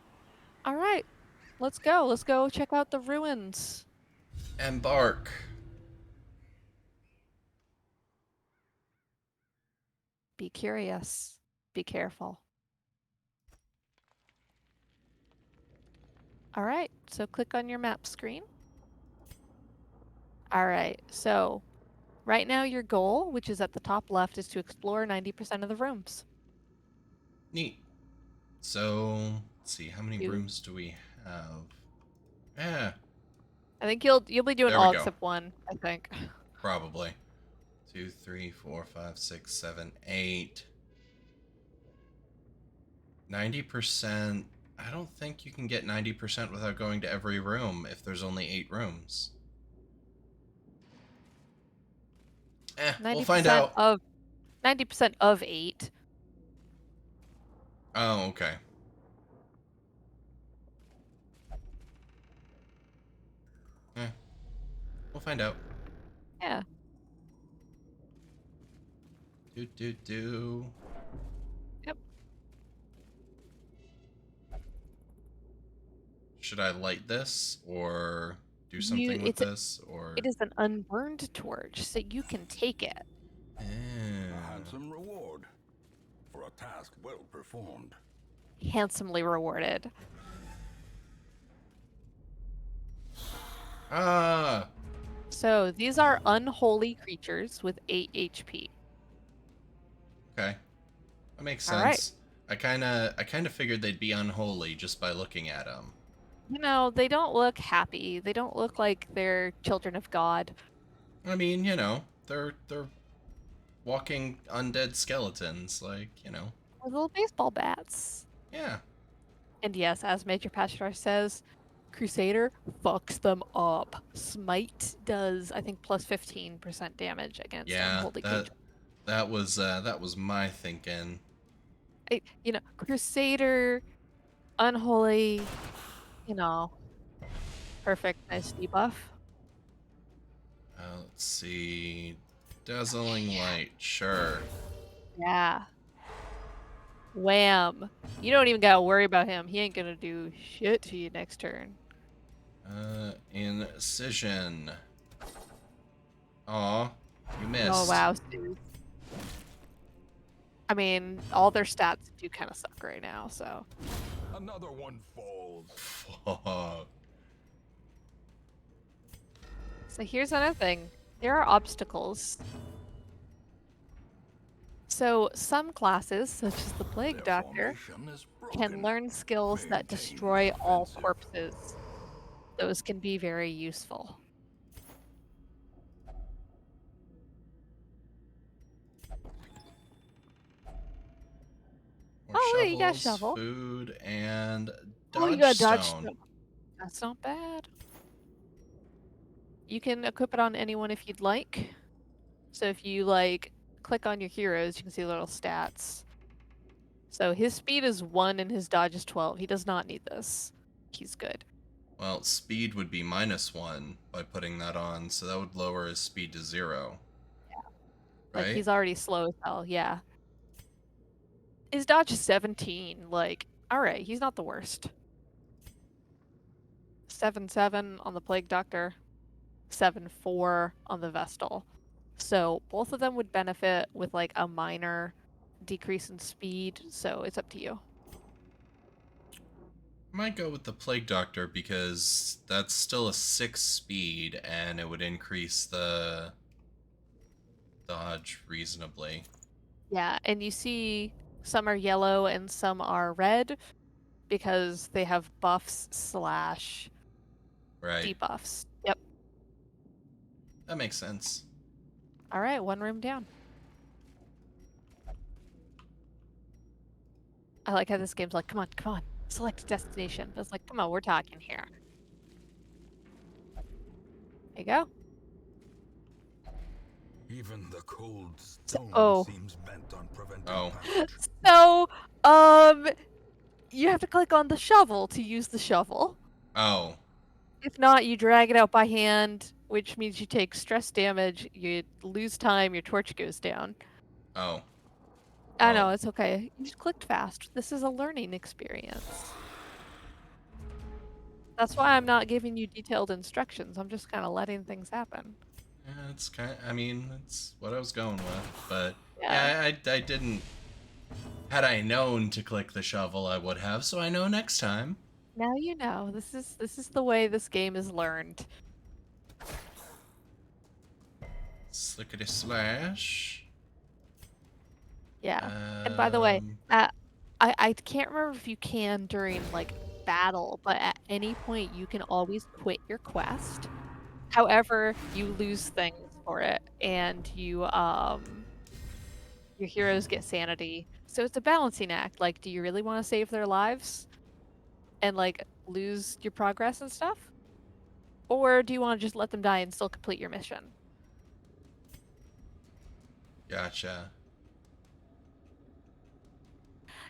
All right, let's go. Let's go check out the ruins. Embark. Be curious. Be careful. All right, so click on your map screen. All right, so right now your goal, which is at the top left, is to explore 90% of the rooms. Neat. So, let's see, how many You- rooms do we have? Yeah, I think you'll be doing There we all go. except one, I think. probably. 2, 3, 4, 5, 6, 7, 8. 90%. I don't think you can get 90% without going to every room if there's only 8 rooms. We'll find out. 90% of 8. Oh, okay. We'll find out. Yeah. Do. Yep. Should I light this or do something with this, or? It is an unburned torch, so you can take it. A handsome reward for a task well performed. Handsomely rewarded. So these are unholy creatures with 8 HP. Okay, that makes All right. sense. I kind of figured they'd be unholy just by looking at them. You know, they don't look happy. They don't look like they're children of God. I mean, they're walking undead skeletons, like, With little baseball bats. Yeah. And yes, as Major Pashtar says, Crusader fucks them up. Smite does, I think, plus 15% damage against unholy creatures. That was my thinking. Crusader, unholy, perfect, nice debuff. Let's see. Dazzling light, sure. Yeah. Wham. You don't even gotta worry about him. He ain't gonna do shit to you next turn. Incision. Aw, you missed. Oh, wow, Stu. I mean, all their stats do kind of suck right now, so. Another one falls. Fuck. So here's another thing. There are obstacles. So some classes, such as the Plague Their Doctor, formation is can broken. learn skills that Maintain destroy all defensive. corpses. Those can be very useful. More Oh, yeah, you got a shovels, shovel. food, and dodge Oh, you got a dodge stone. stone. That's not bad. You can equip it on anyone if you'd like. So if you click on your heroes, you can see little stats. So his speed is 1 and his dodge is 12. He does not need this. He's good. Well, speed would be -1 by putting that on, so that would lower his speed to 0. Yeah. Right? He's already slow as hell, yeah. His dodge is 17. Alright, he's not the worst. 7-7 on the Plague Doctor, 7-4 on the Vestal. So both of them would benefit with like a minor decrease in speed, so it's up to you. I might go with the Plague Doctor because that's still a 6 speed and it would increase the dodge reasonably. Yeah, and you see some are yellow and some are red because they have buffs / Right. debuffs. Yep. That makes sense. All right, one room down. I like how this game's like, come on, select a destination. It's like, come on, we're talking here. There you go. Even the cold stone Oh. seems bent on preventing Oh. passage. So, you have to click on the shovel to use the shovel. Oh. If not, you drag it out by hand, which means you take stress damage, you lose time, your torch goes down. Oh. I know, Well. it's okay. You just clicked fast. This is a learning experience. That's why I'm not giving you detailed instructions. I'm just kind of letting things happen. Yeah, it's kind of, I mean, it's what I was going with, but Yeah. yeah, I didn't. Had I known to click the shovel, I would have, so I know next time. Now you know. This is the way this game is learned. Slickety slash. Yeah. And by the way, Um, I can't remember if you can during like battle, but at any point you can always quit your quest. However, you lose things for it, and your heroes get sanity. So it's a balancing act. Like, do you really want to save their lives and like lose your progress and stuff? Or do you want to just let them die and still complete your mission? Gotcha.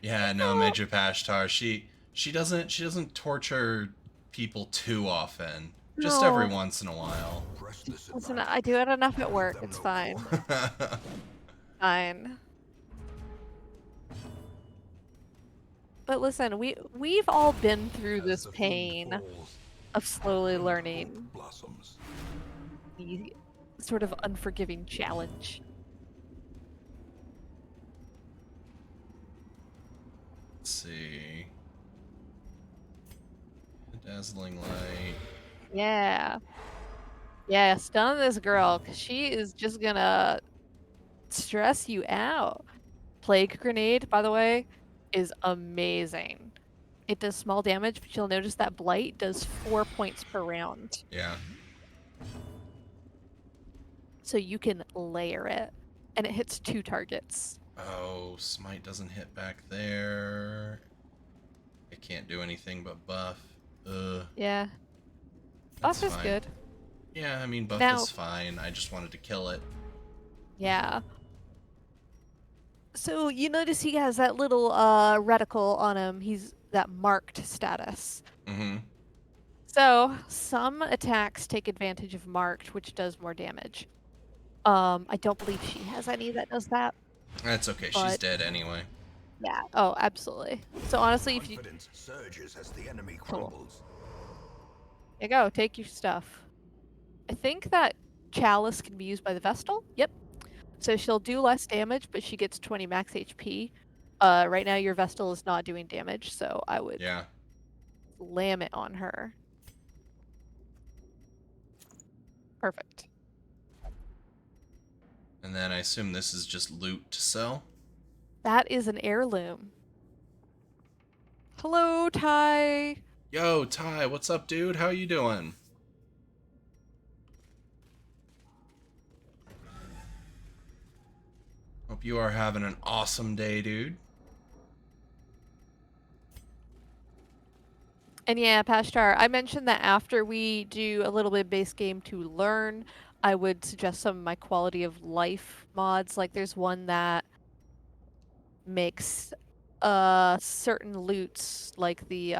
Yeah, no, Major Pashtar, she doesn't torture people too often. Just every No. once in a while. Press this Listen, advantage. I do it enough at Give work. them It's no fine. quarter. Fine. But listen, we've all been through As this the field pain falls, of slowly and learning hope blossoms. the sort of unforgiving challenge. Let's see. Dazzling light. Yeah. Yeah, stun this girl, because she is just gonna stress you out. Plague Grenade, by the way, is amazing. It does small damage, but you'll notice that Blight does 4 points per round. Yeah. So you can layer it, and it hits 2 targets. Oh, smite doesn't hit back there. It can't do anything but buff. Ugh. Yeah. That's Buff is fine. good. Yeah, I mean, buff Now- is fine. I just wanted to kill it. Yeah. So you notice he has that little reticle on him. He's that marked status. Mm-hmm. So some attacks take advantage of marked, which does more damage. I don't believe she has any that does that. That's okay. She's But- dead anyway. Yeah. Oh, absolutely. So honestly, if you Confidence surges as the enemy Cool. crumbles. there you go, take your stuff. I think that Chalice can be used by the Vestal. Yep. So she'll do less damage, but she gets 20 max HP. Right now your Vestal is not doing damage, so I would Yeah. slam it on her. Perfect. And then I assume this is just loot to sell. That is an heirloom. Hello, Ty. Yo, Ty, what's up, dude? How you doing? Hope you are having an awesome day, dude. And yeah, Pashtar, I mentioned that after we do a little bit of base game to learn, I would suggest some of my quality of life mods. Like there's one that makes certain loots, like the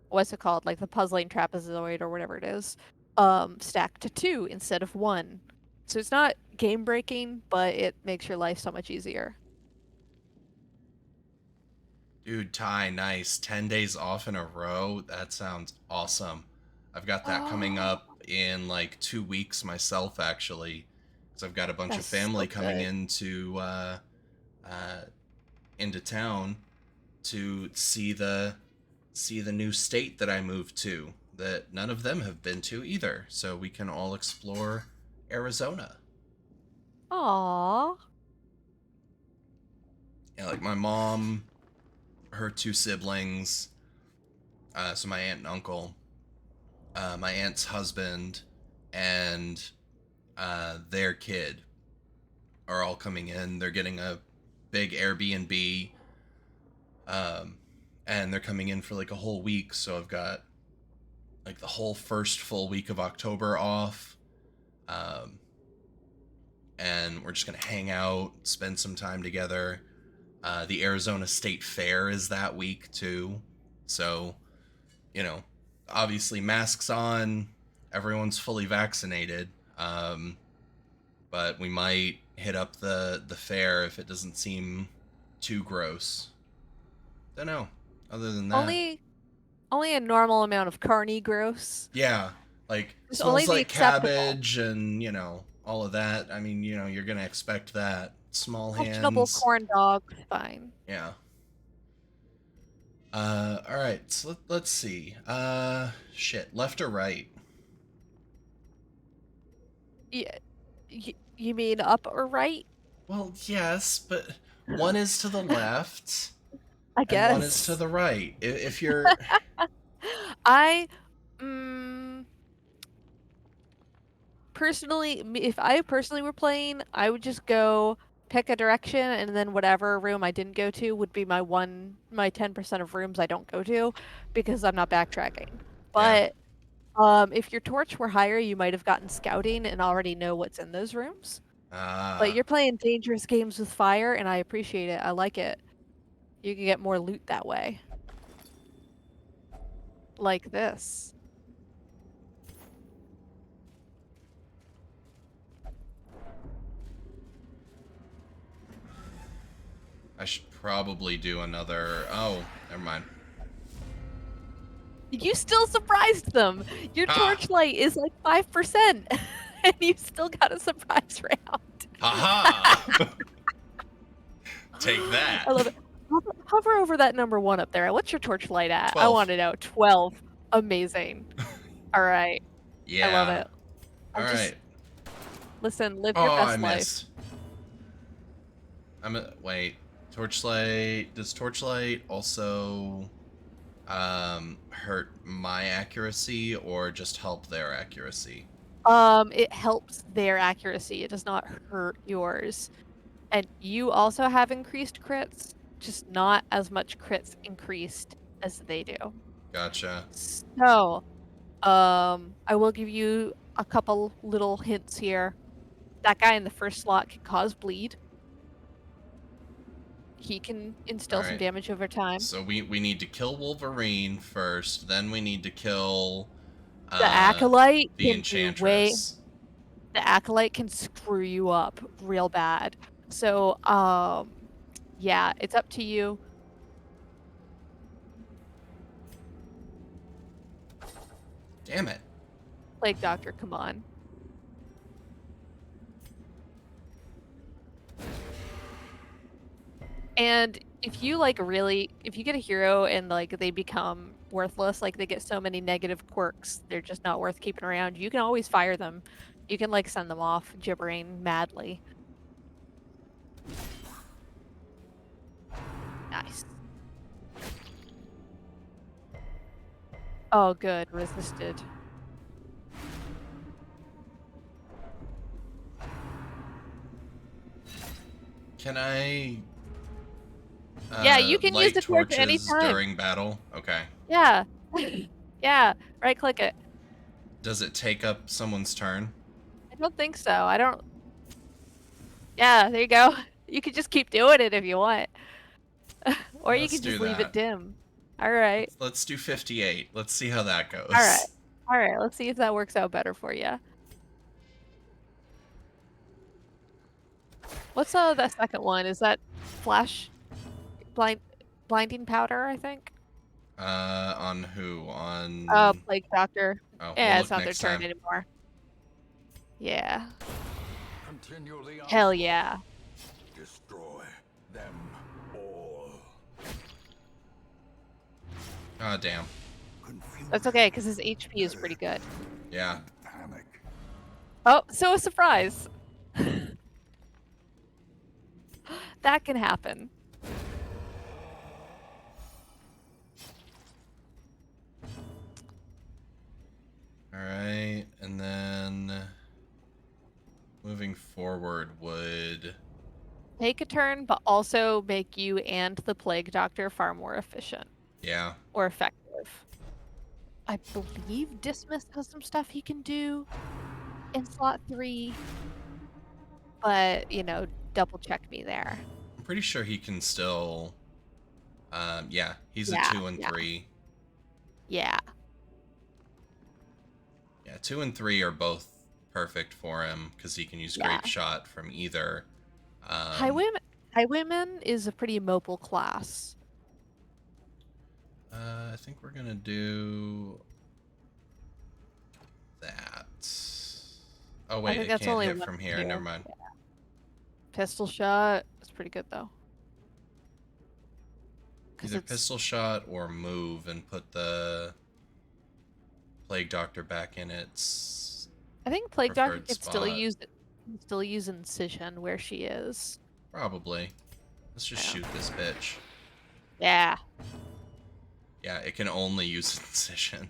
what's it called? Like the puzzling trapezoid or whatever it is, stack to 2 instead of 1. So it's not game breaking, but it makes your life so much easier. Dude, Ty, nice. 10 days off in a row. That sounds awesome. I've got that coming Oh, up in like 2 weeks myself, actually. Because I've got a bunch of that's family so coming good. uh, into town to see the new state that I moved to that none of them have been to either. So we can all explore Arizona. Aw. Yeah, like my mom, her two siblings, so my aunt and uncle, my aunt's husband, and their kid are all coming in. They're getting a big Airbnb, um, and they're coming in for like a whole week. So I've got like the whole first full week of October off, um, and we're just gonna hang out, spend some time together. The Arizona State Fair is that week too, so you know, obviously masks on, everyone's fully vaccinated. But we might hit up the fair if it doesn't seem too gross. Don't know. Other than that, Only a normal amount of carny gross. yeah, like Just only smells the like acceptable. cabbage and all of that. I mean, you're gonna expect that. Small Questionable hands, corn dog, fine. yeah. All right. So let's see. Shit. Left or right? Yeah, you mean up or right? Well, yes, but one is to the left I and one is to guess. the right. If you're I, mm, personally, if I personally were playing, I would just go pick a direction, and then whatever room I didn't go to would be my 10% of rooms I don't go to, because I'm not backtracking. yeah. But if your torch were higher, you might have gotten scouting and already know what's in those rooms. But Ah, you're playing dangerous games with fire, and I appreciate it. I like it. You can get more loot that way. Like this. I should probably do another. Oh, never mind. You still surprised them! Your Ha! torchlight is like 5%, and you still got a surprise round. Ha ha! Take that. I love it. Hover over that number 1 up there. What's your torchlight at? I 12. want to know. 12. Amazing. Alright. I love Yeah. it. All right. Listen, live Oh, your I best life. missed. Wait. Torchlight. Does torchlight also hurt my accuracy or just help their accuracy? It helps their accuracy. It does not hurt yours. And you also have increased crits, just not as much crits increased as they do. Gotcha. So, I will give you a couple little hints here. That guy in the first slot can cause bleed. He can instill some Alright. damage over time. So we need to kill Wolverine first, then we need to kill The Acolyte the can Enchantress. the Acolyte can screw you up real bad. So, yeah, it's up to you. Damn it. Plague Doctor, come on. And if you if you get a hero and like they become worthless, like they get so many negative quirks, they're just not worth keeping around, you can always fire them. You can like send them off gibbering madly. Nice. Oh, good. Resisted. Can I Yeah, you can use light the torch torches anytime. during battle? Okay. Yeah. Yeah, right click it. Does it take up someone's turn? I don't think so. I don't. Yeah, there you go. You could just keep doing it if you want. Or you Let's could do just leave it that. dim. Alright. Let's do 58. Let's see how that goes. Alright. Alright, let's see if that works out better for you. What's the second one? Is that flash blind blinding powder, I think. On who? On... Plague Doctor. Oh, we'll Yeah, it's look not their next turn time. anymore. Yeah. Continue the Hell onslaught. yeah. Destroy them all. Ah, damn. That's okay, because his HP is pretty good. Yeah. Panic. Oh, so a surprise. That can happen. Alright, and then... moving forward would... Take a turn, but also make you and the Plague Doctor far more efficient. Yeah. Or effective. I believe Dismiss has some stuff he can do in slot 3. But, you know, double check me there. I'm pretty sure he can still... yeah, he's Yeah, a 2 and 3. Yeah. Yeah, 2 and 3 are both perfect for him, because he can use Yeah. Grape Shot from either. Highwayman is a pretty mobile class. I think we're gonna do... that. Oh wait, think it that's can't only hit one from here, here. never mind. Pistol shot is pretty good, though. Either pistol shot or move and put the Plague Doctor back in its... I think Plague Doctor preferred can spot. still use Incision where she is. Probably. Let's just shoot this bitch. Yeah. Yeah, it can only use Incision.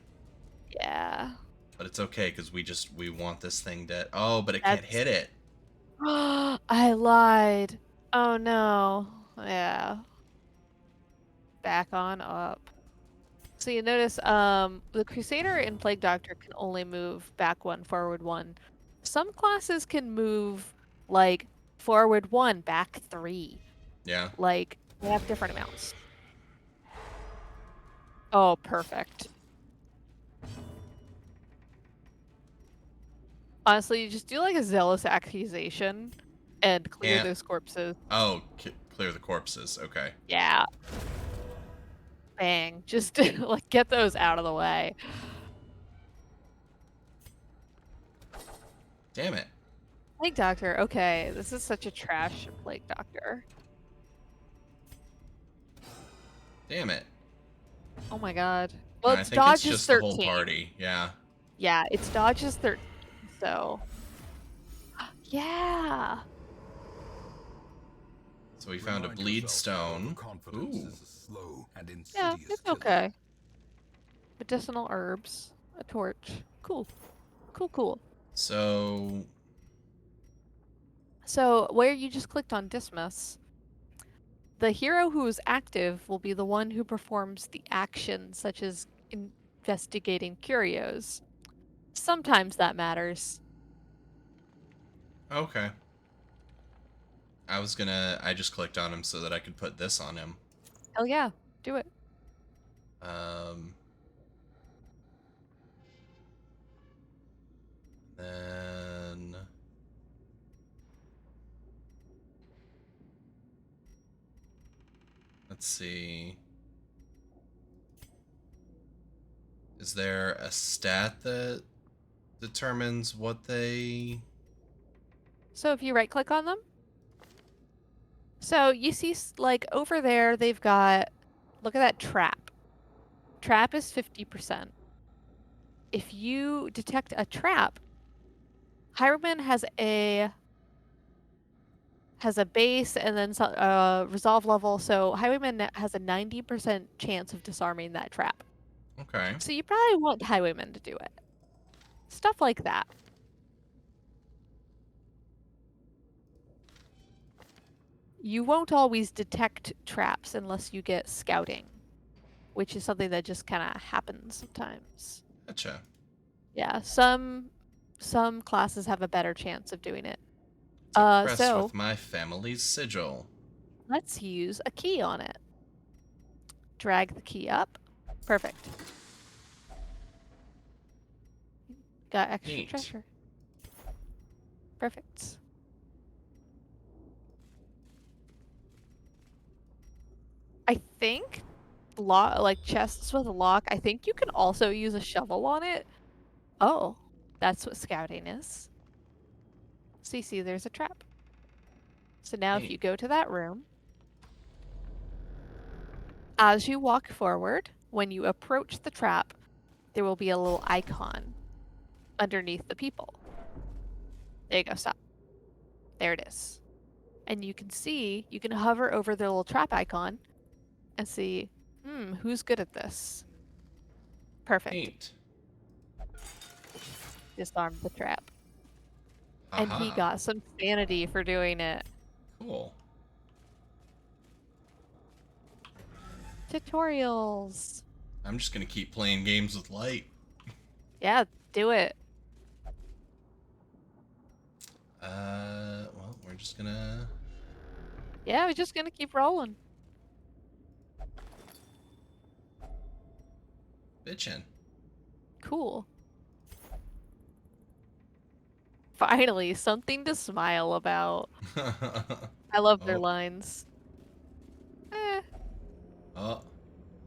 Yeah. But it's okay, because we want this thing dead. Oh, but it can't hit it. I lied. Oh no. Yeah. Back on up. So you notice, the Crusader and Plague Doctor can only move back 1, forward 1. Some classes can move, like, forward 1, back 3. Yeah. Like, they have different amounts. Oh, perfect. Honestly, you just do, like, a Zealous Accusation and clear those corpses. Oh, clear the corpses. Okay. Yeah. Bang. Just, like, get those out of the way. Damn it. Plague Doctor, okay. This is such a trash Plague Doctor. Damn it. Oh my god. Well, I its think dodge it's is just 13. the whole party. Yeah. Yeah, its dodge is 13, so... Yeah! So we found a bleed stone. Ooh. Yeah, it's okay. Medicinal herbs. A torch. Cool. Cool, cool. So where you just clicked on Dismiss, the hero who is active will be the one who performs the actions, such as investigating curios. Sometimes that matters. okay. I just clicked on him so that I could put this on him. Hell yeah, do it. Then let's see. Is there a stat that determines what they... So if you right click on them, so you see, like, over there they've got, look at that trap. Trap is 50%. If you detect a trap, Highwayman has a base and then resolve level, so Highwayman has a 90% chance of disarming that trap. Okay. So you probably want Highwayman to do it. Stuff like that. You won't always detect traps unless you get scouting, which is something that just kind of happens sometimes. Gotcha. Yeah, some classes have a better chance of doing it. Impressed with my family's sigil. Let's use a key on it. Drag the key up. Perfect. Got extra Neat. treasure. Perfect. I think like chests with a lock, I think you can also use a shovel on it. Oh, that's what scouting is. See, there's a trap. So now if Hey. you go to that room, as you walk forward, when you approach the trap, there will be a little icon underneath the people. There you go, stop. There it is. And you can hover over the little trap icon and see, who's good at this? Perfect. Neat. Disarmed the trap. Aha. And he got some sanity for doing it. Cool. Tutorials. I'm just gonna keep playing games with light. Yeah, do it. Well, we're just gonna... Yeah, we're just gonna keep rolling. bitchin'. Cool. Finally, something to smile about. I love their Oh. lines. Oh,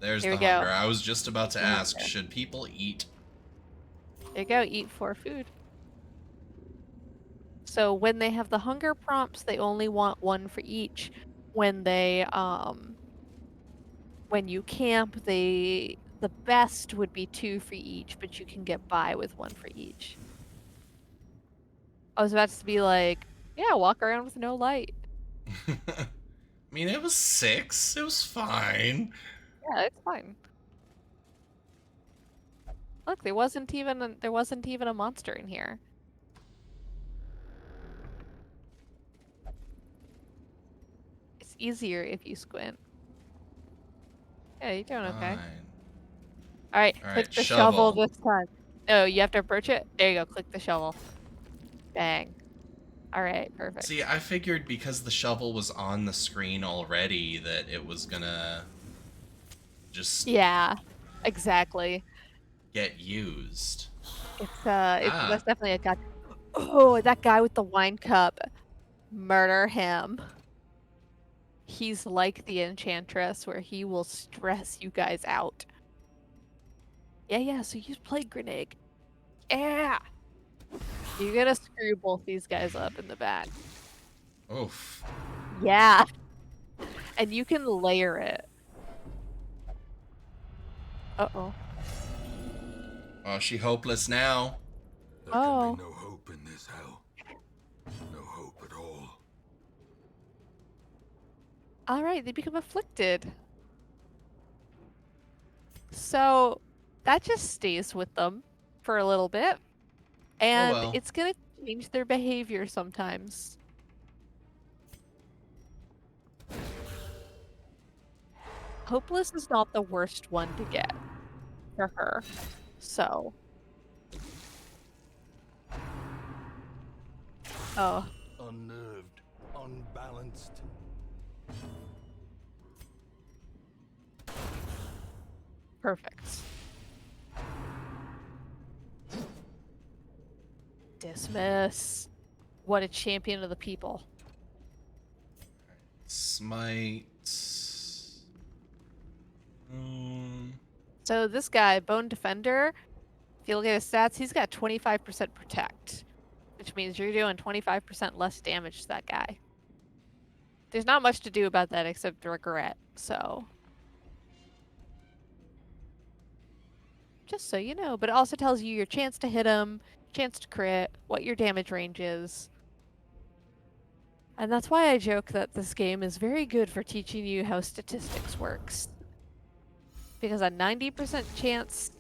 there's Here the we go. hunger. I was just about to ask, Okay. should people eat? There you go, eat 4 food. So when they have the hunger prompts, they only want 1 for each. When they when you camp, the best would be 2 for each, but you can get by with 1 for each. I was about to be like, yeah, walk around with no light. I mean, it was 6. It was fine. Yeah, it's fine. Look, there wasn't even a monster in here. It's easier if you squint. Yeah, you're doing okay. Fine. All right, All click right, the shovel shovel. this time. No, you have to approach it. There you go. Click the shovel. Bang. All right, perfect. See, I figured because the shovel was on the screen already that it was gonna just Yeah, exactly. get used. That's definitely a guy. Oh, that guy with the wine cup. Murder him. He's like the Enchantress, where he will stress you guys out. Yeah. So use Plague Grenade. Yeah. You're gonna screw both these guys up in the back. Oof. Yeah. And you can layer it. Uh-oh. Oh, she hopeless now. There Oh. can be no hope in this hell. No hope at all. All right, they become afflicted. So that just stays with them for a little bit. And well. it's gonna change their behavior sometimes. Hopeless is not the worst one to get for her. So. Oh. Unnerved, unbalanced. Perfect. Dismiss. What a champion of the people. Smite. So this guy, Bone Defender, if you look at his stats, he's got 25% protect, which means you're doing 25% less damage to that guy. There's not much to do about that except regret, so. Just so you know, but it also tells you your chance to hit him, chance to crit, what your damage range is. And that's why I joke that this game is very good for teaching you how statistics works. Because a 90% chance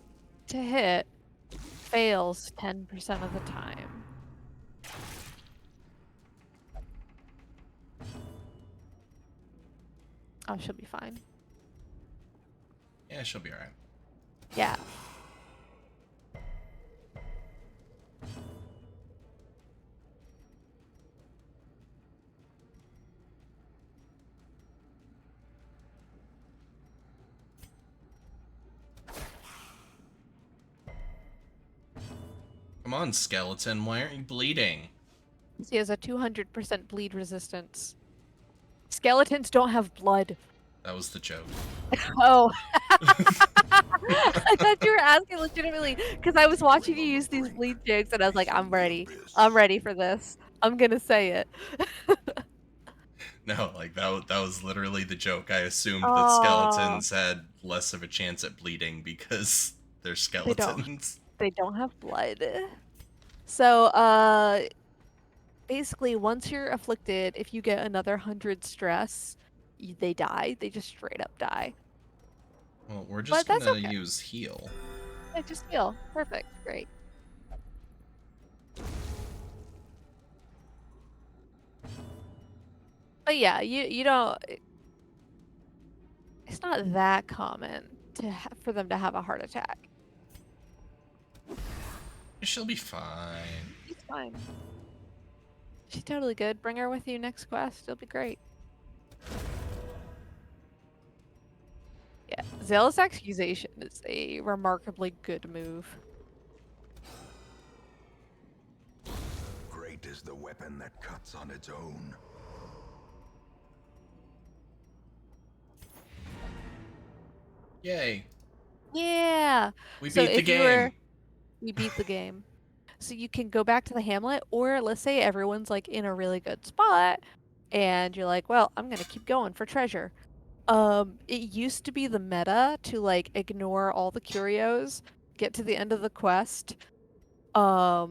to hit fails 10% of the time. Oh, she'll be fine. Yeah, she'll be alright. Yeah. Come on, skeleton. Why aren't you bleeding? He has a 200% bleed resistance. Skeletons don't have blood. That was the joke. Oh. I thought you were asking legitimately because I was watching you use these bleed jigs and I was like, I'm ready. I'm ready for this. I'm gonna say it. No, like that was literally the joke. I assumed that Oh, skeletons had less of a chance at bleeding because they're they don't. skeletons. They don't have blood. So, basically, once you're afflicted, if you get another 100 stress, they die. They just straight up die. Well, we're But just that's gonna okay. use heal. I just heal. Perfect. Great. But yeah, you don't. It's not that common for them to have a heart attack. She'll be fine. She's fine. She's totally good. Bring her with you next quest. It'll be great. Yeah, Zealous Accusation is a remarkably good move. Great is the weapon that cuts on its own. Yay. Yeah. We So beat the if you game. were, we beat the game. So you can go back to the hamlet, or let's say everyone's like in a really good spot, and you're like, well, I'm gonna keep going for treasure. It used to be the meta to like ignore all the curios, get to the end of the quest. Because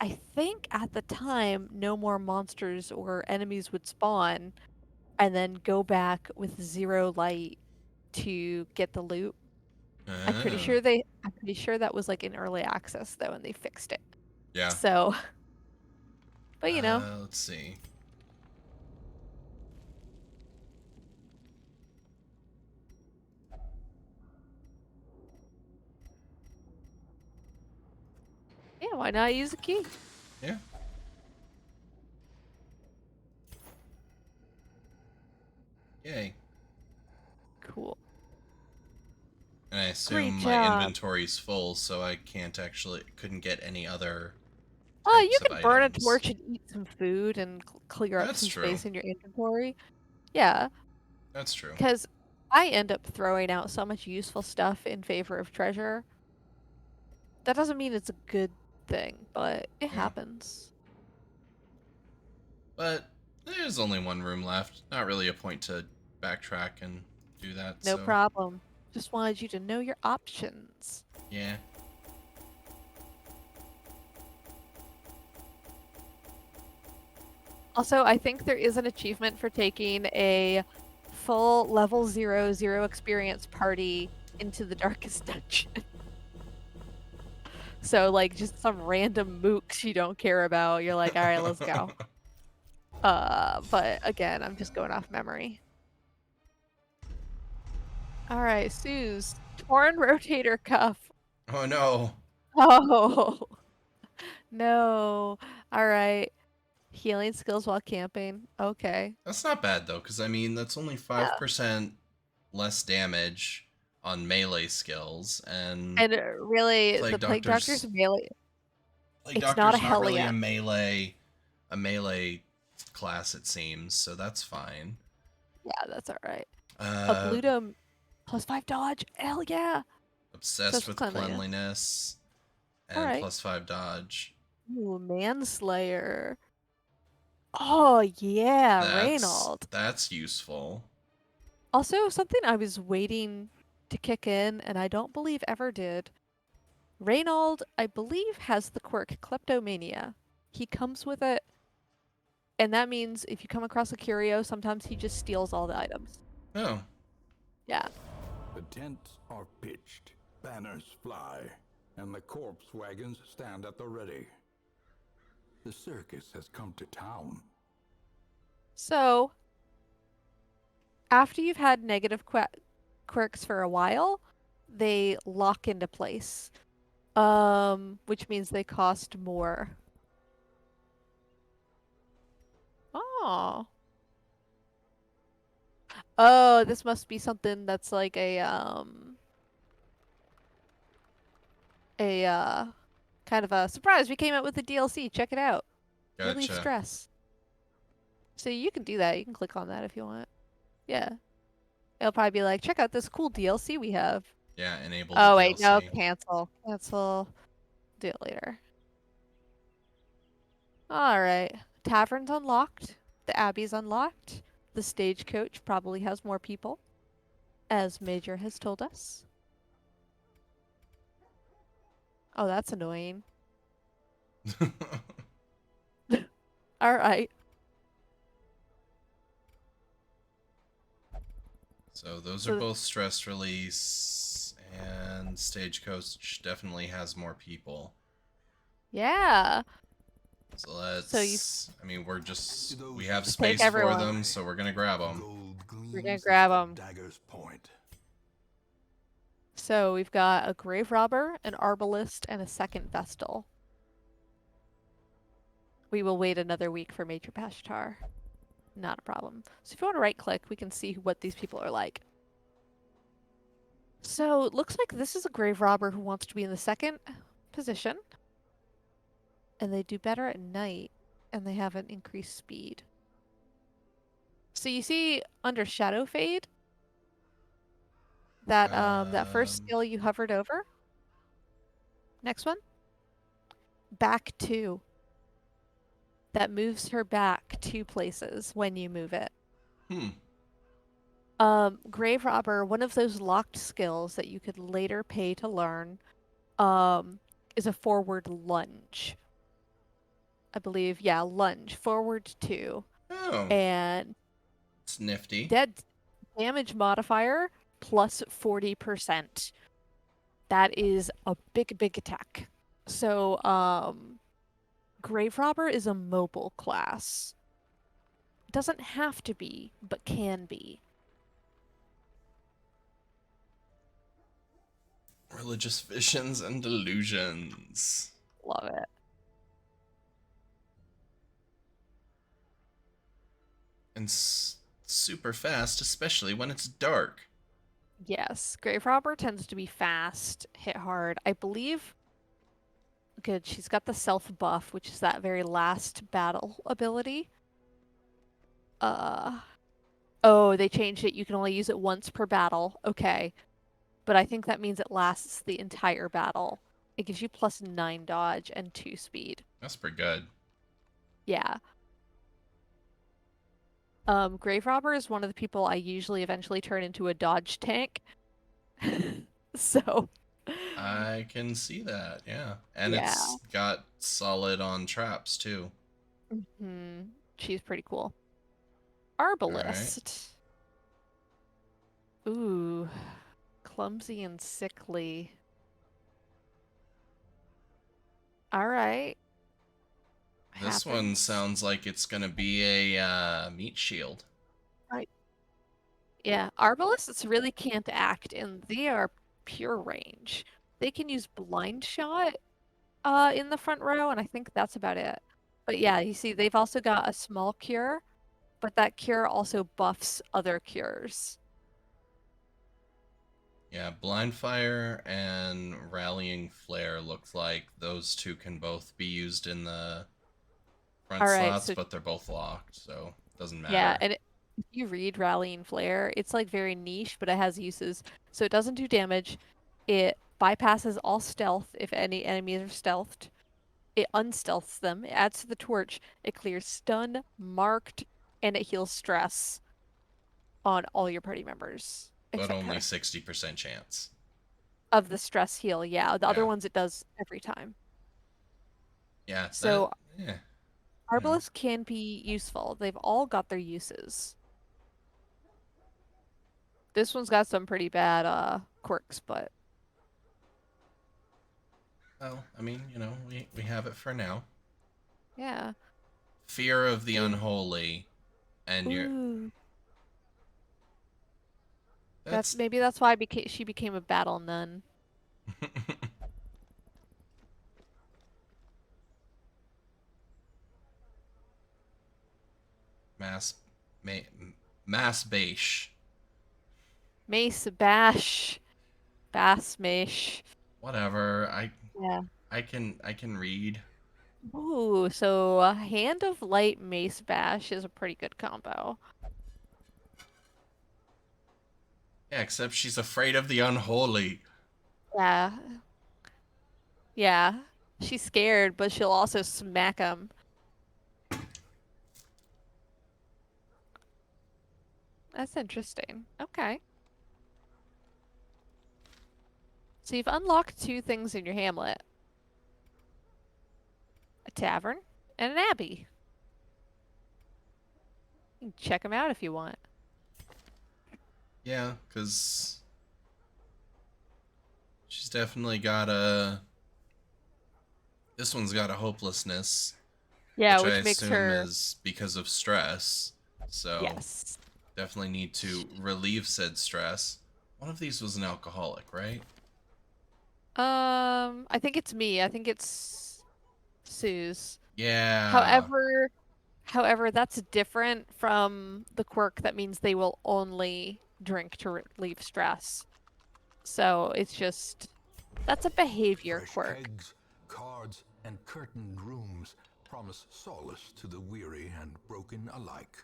I think at the time no more monsters or enemies would spawn, and then go back with 0 light to get the loot. I'm pretty Oh. sure that was like in early access though, and they fixed it. Yeah. So, but you know. Let's see. Yeah, why not use a key? Yeah. Yay. Cool. And I assume Great my job. inventory's full, so I couldn't get any other Oh, you types of can burn a items. torch and eat some food and clear up That's some true. space in your inventory. Yeah, That's true. because I end up throwing out so much useful stuff in favor of treasure. That doesn't mean it's a good thing, but it happens. But there's only one room left. Not really a point to backtrack and do that. No so problem. Just wanted you to know your options. yeah. Also, I think there is an achievement for taking a full level 0 experience party into the darkest dungeon. So, like, just some random mooks you don't care about. You're like, all right, let's go. But again, I'm just going off memory. All right, Suze. Torn rotator cuff. Oh no. Oh, no. All right. Healing skills while camping. Okay. That's not bad though, because I mean that's only 5% less damage on melee skills, and And really, Plague the Plague Doctor's Doctor's melee. Plague It's Doctor's not a not really Hellion. a melee class, it seems, so that's fine. Yeah, that's all right. A Bluto +5 dodge. Hell yeah. Obsessed with cleanliness and all right. +5 dodge. Ooh, Manslayer. Oh yeah, Reynold. That's useful. Also, something I was waiting to kick in, and I don't believe ever did. Reynold, I believe, has the quirk Kleptomania. He comes with it, and that means if you come across a curio, sometimes he just steals all the items. Oh. Yeah. The tents are pitched, banners fly, and the corpse wagons stand at the ready. The circus has come to town. So, after you've had negative quirks for a while, they lock into place. Which means they cost more. Oh. Oh, this must be something that's like a kind of a surprise. We came out with a DLC. Check it out. Gotcha. Relief stress. So you can do that. You can click on that if you want. Yeah. It'll probably be like, check out this cool DLC we have. Yeah, enable the Oh, wait, no, DLC. cancel. Cancel. Do it later. Alright. Tavern's unlocked. The Abbey's unlocked. The stagecoach probably has more people, as Major has told us. Oh, that's annoying. Alright. So those are both stress release, and Stagecoach definitely has more people. Yeah. So let's. I mean, we have Just space take for everyone. them, so we're gonna grab them. We're gonna grab them. Dagger's point. So we've got a grave robber, an arbalist, and a second vestal. We will wait another week for Major Pashtar. Not a problem. So if you want to right click, we can see what these people are like. So it looks like this is a grave robber who wants to be in the second position. And they do better at night, and they have an increased speed. So you see under Shadow Fade, that first skill you hovered over. Next one. Back 2. That moves her back 2 places when you move it. Grave Robber, one of those locked skills that you could later pay to learn, is a forward lunge. I believe, yeah, lunge. Forward 2. Oh. And it's nifty. Dead damage modifier plus 40%. That is a big, big attack. So, Grave Robber is a mobile class. Doesn't have to be, but can be. Religious visions and delusions. Love it. And super fast, especially when it's dark. Yes, Grave Robber tends to be fast, hit hard. I believe. Good, she's got the self buff, which is that very last battle ability. Oh, they changed it. You can only use it once per battle. Okay. But I think that means it lasts the entire battle. It gives you plus 9 dodge and 2 speed. That's pretty good. Yeah. Grave Robber is one of the people I usually eventually turn into a dodge tank. So. I can see that, yeah. And it's got solid on traps, too. Mm-hmm. She's pretty cool. Arbalist. Right. Ooh. Clumsy and sickly. Alright. This one sounds like it's gonna be a meat shield. Right. Yeah, Arbalists really can't act, and they are pure range. They can use blind shot in the front row, and I think that's about it. But yeah, you see, they've also got a small cure, but that cure also buffs other cures. Yeah, blind fire and rallying flare look like those two can both be used in the front slots, but they're both locked, so it doesn't matter. Yeah, and if you read rallying flare, it's like very niche, but it has uses. So it doesn't do damage. It bypasses all stealth if any enemies are stealthed. It unstealths them. It adds to the torch. It clears stun, marked, and it heals stress on all your party members. But only 60% chance. Of the stress heal, yeah. The other ones it does every time. Yeah. So, Arbalists can be useful. They've all got their uses. This one's got some pretty bad quirks, but... Well, I mean, you know, we have it for now. Yeah. Fear of the unholy, and you're... Maybe that's why she became a battle nun. Mass bash. Mace bash. Bass mash. Whatever. I can read. Ooh, so Hand of Light Mace Bash is a pretty good combo. Yeah, except she's afraid of the unholy. Yeah. Yeah. She's scared, but she'll also smack him. That's interesting. Okay. So you've unlocked 2 things in your hamlet. A tavern and an abbey. You can check them out if you want. Yeah, because she's definitely got a... This one's got a hopelessness, Yeah, which I which makes assume her... is because of stress. So, Yes. definitely need to relieve said stress. One of these was an alcoholic, right? I think it's me. I think it's Sue's. Yeah. However, that's different from the quirk that means they will only drink to relieve stress. So it's just that's a behavior Fresh quirk. kegs, cards, and curtained rooms promise solace to the weary and broken alike.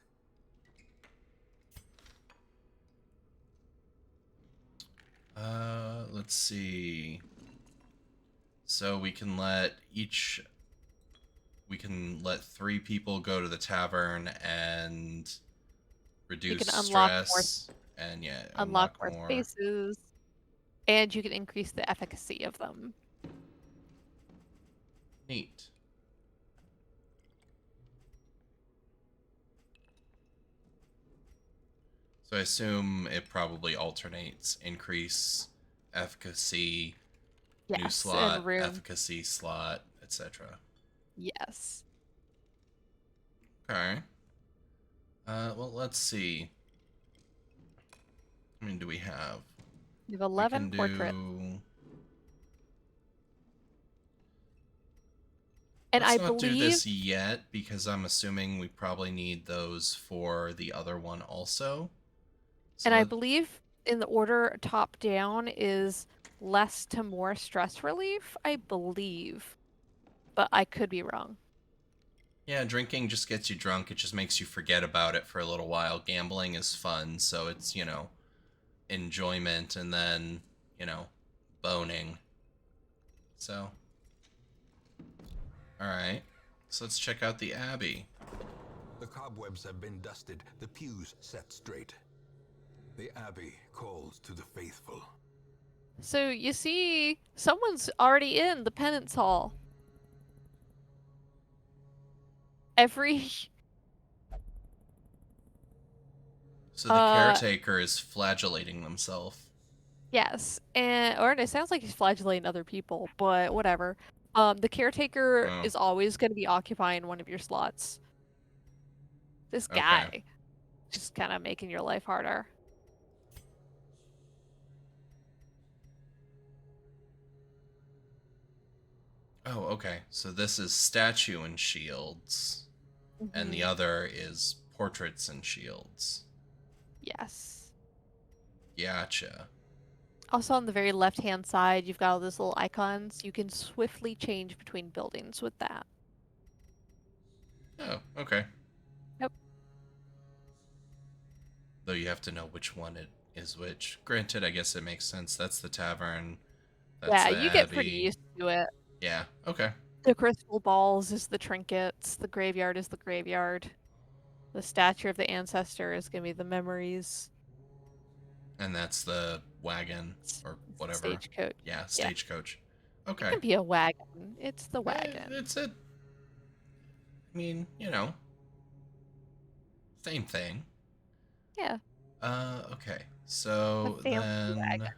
Let's see. So we can let 3 people go to the tavern and reduce can stress and unlock unlock more more. spaces, and you can increase the efficacy of them. Neat. So I assume it probably alternates increase efficacy, new Yes, slot, and room. efficacy slot, etc. Yes. Okay. Well, let's see. How many do we have? You have 11 We can portraits. do... And Let's I not do believe this yet, because I'm assuming we probably need those for the other one also. So and I believe in the order top down is less to more stress relief, I believe. But I could be wrong. yeah, drinking just gets you drunk. It just makes you forget about it for a little while. Gambling is fun, so it's, enjoyment and then, boning. So, alright. So let's check out the Abbey. The cobwebs have been dusted, the pews set straight. The Abbey calls to the faithful. So you see, someone's already in the penance hall. Every So the caretaker is flagellating themselves. yes, or it sounds like he's flagellating other people, but whatever. The caretaker Oh. is always going to be occupying one of your slots. This guy, Okay. just kind of making your life harder. Oh, okay. So this is statue and shields, and the other is portraits and shields. Yes. Gotcha. Also on the very left-hand side, you've got all those little icons. You can swiftly change between buildings with that. Oh, okay. Yep. Though you have to know which one it is which. Granted, I guess it makes sense. That's the tavern. That's Yeah, the you get pretty Abbey. used to it. Yeah, okay. The crystal balls is the trinkets. The graveyard is the graveyard. The statue of the ancestor is going to be the memories. And that's the wagon or whatever. Stagecoach. Yeah, stagecoach. Okay. It can be a wagon. It's the wagon. It's a... I mean, same thing. Yeah. Okay. So A fancy then... wagon.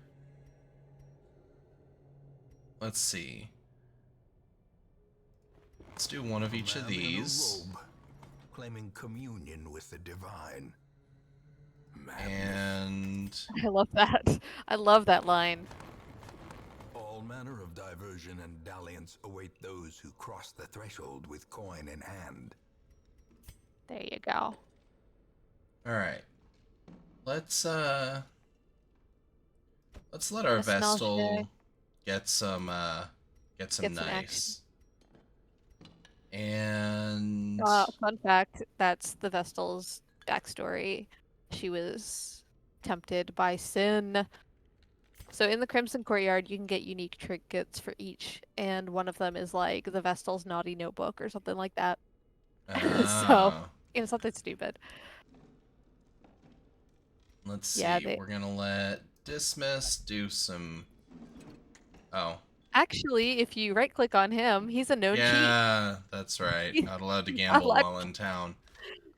Let's see. Let's do one of each of these. Robe, claiming communion with the divine. And... I love that. I love that line. All manner of diversion and dalliance await those who cross the threshold with coin in hand. There you go. Alright. Let's let our Vestal get some nice. And Fun fact, that's the Vestal's backstory. She was tempted by sin. So in the Crimson Courtyard, you can get unique trinkets for each, and one of them is like the Vestal's Naughty Notebook or something like that. So, Ah. something stupid. Let's Yeah, see. We're gonna let Dismiss do some. Oh. Actually, if you right-click on him, he's a known cheat. Yeah, that's right. Not allowed to gamble allowed while in town.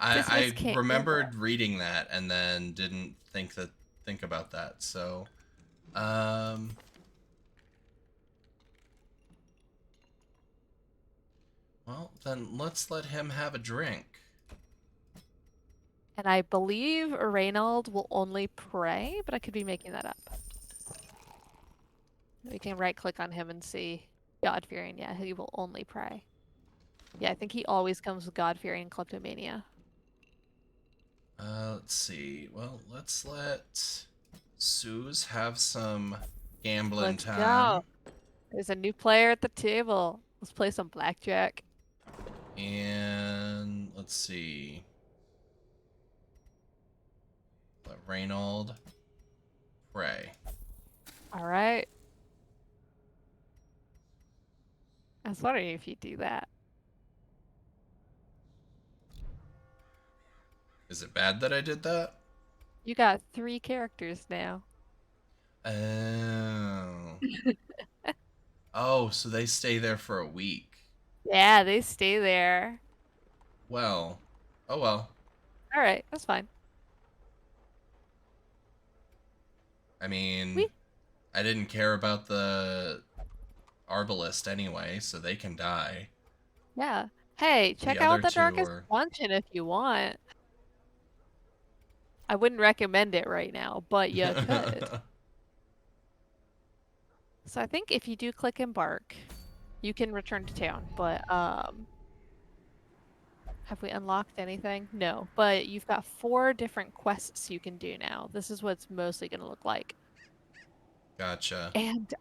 Dismiss I can't remembered reading that and then didn't think about that. So, well, then let's let him have a drink. And I believe Reynald will only pray, but I could be making that up. We can right-click on him and see God-fearing. Yeah, he will only pray. Yeah, I think he always comes with God-fearing and kleptomania. Let's see. Well, let's let Suze have some gambling Let's time. go. There's a new player at the table. Let's play some blackjack. And let's see. Let Reynald pray. All right. I was wondering if you do that. Is it bad that I did that? You got 3 characters now. Oh. Oh, so they stay there for a week. Yeah, they stay there. Well. Oh well. All right, that's fine. I mean, I didn't care about the Arbalist anyway, so they can die. Yeah. Hey, check The out other the two Darkest are... Dungeon if you want. I wouldn't recommend it right now, but you could. So I think if you do click embark, you can return to town, but have we unlocked anything? No, but you've got 4 different quests you can do now. This is what it's mostly going to look like. Gotcha. And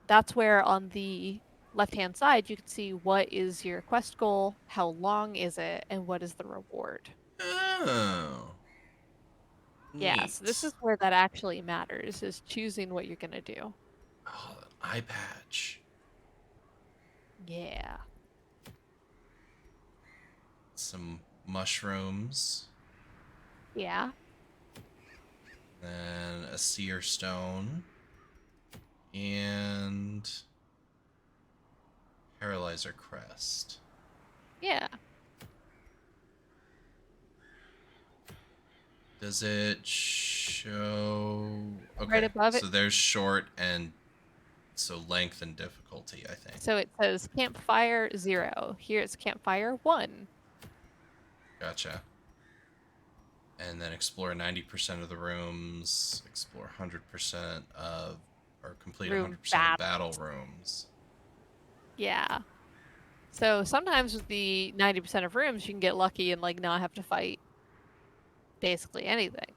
that's where on the left-hand side you can see what is your quest goal, how long is it, and what is the reward. Oh. Yeah, so this is where that actually matters, is choosing what you're going to do. Oh, an eye patch. Yeah. Some mushrooms. Yeah. Then a seer stone. And paralyzer crest. Yeah. Does it show... Okay, Right above it. so there's short and... So length and difficulty, I think. So it says campfire 0. Here it's campfire 1. Gotcha. And then explore 90% of the rooms, explore 100% of... Or complete 100% of battle rooms. Yeah. So sometimes with the 90% of rooms, you can get lucky and like not have to fight basically anything.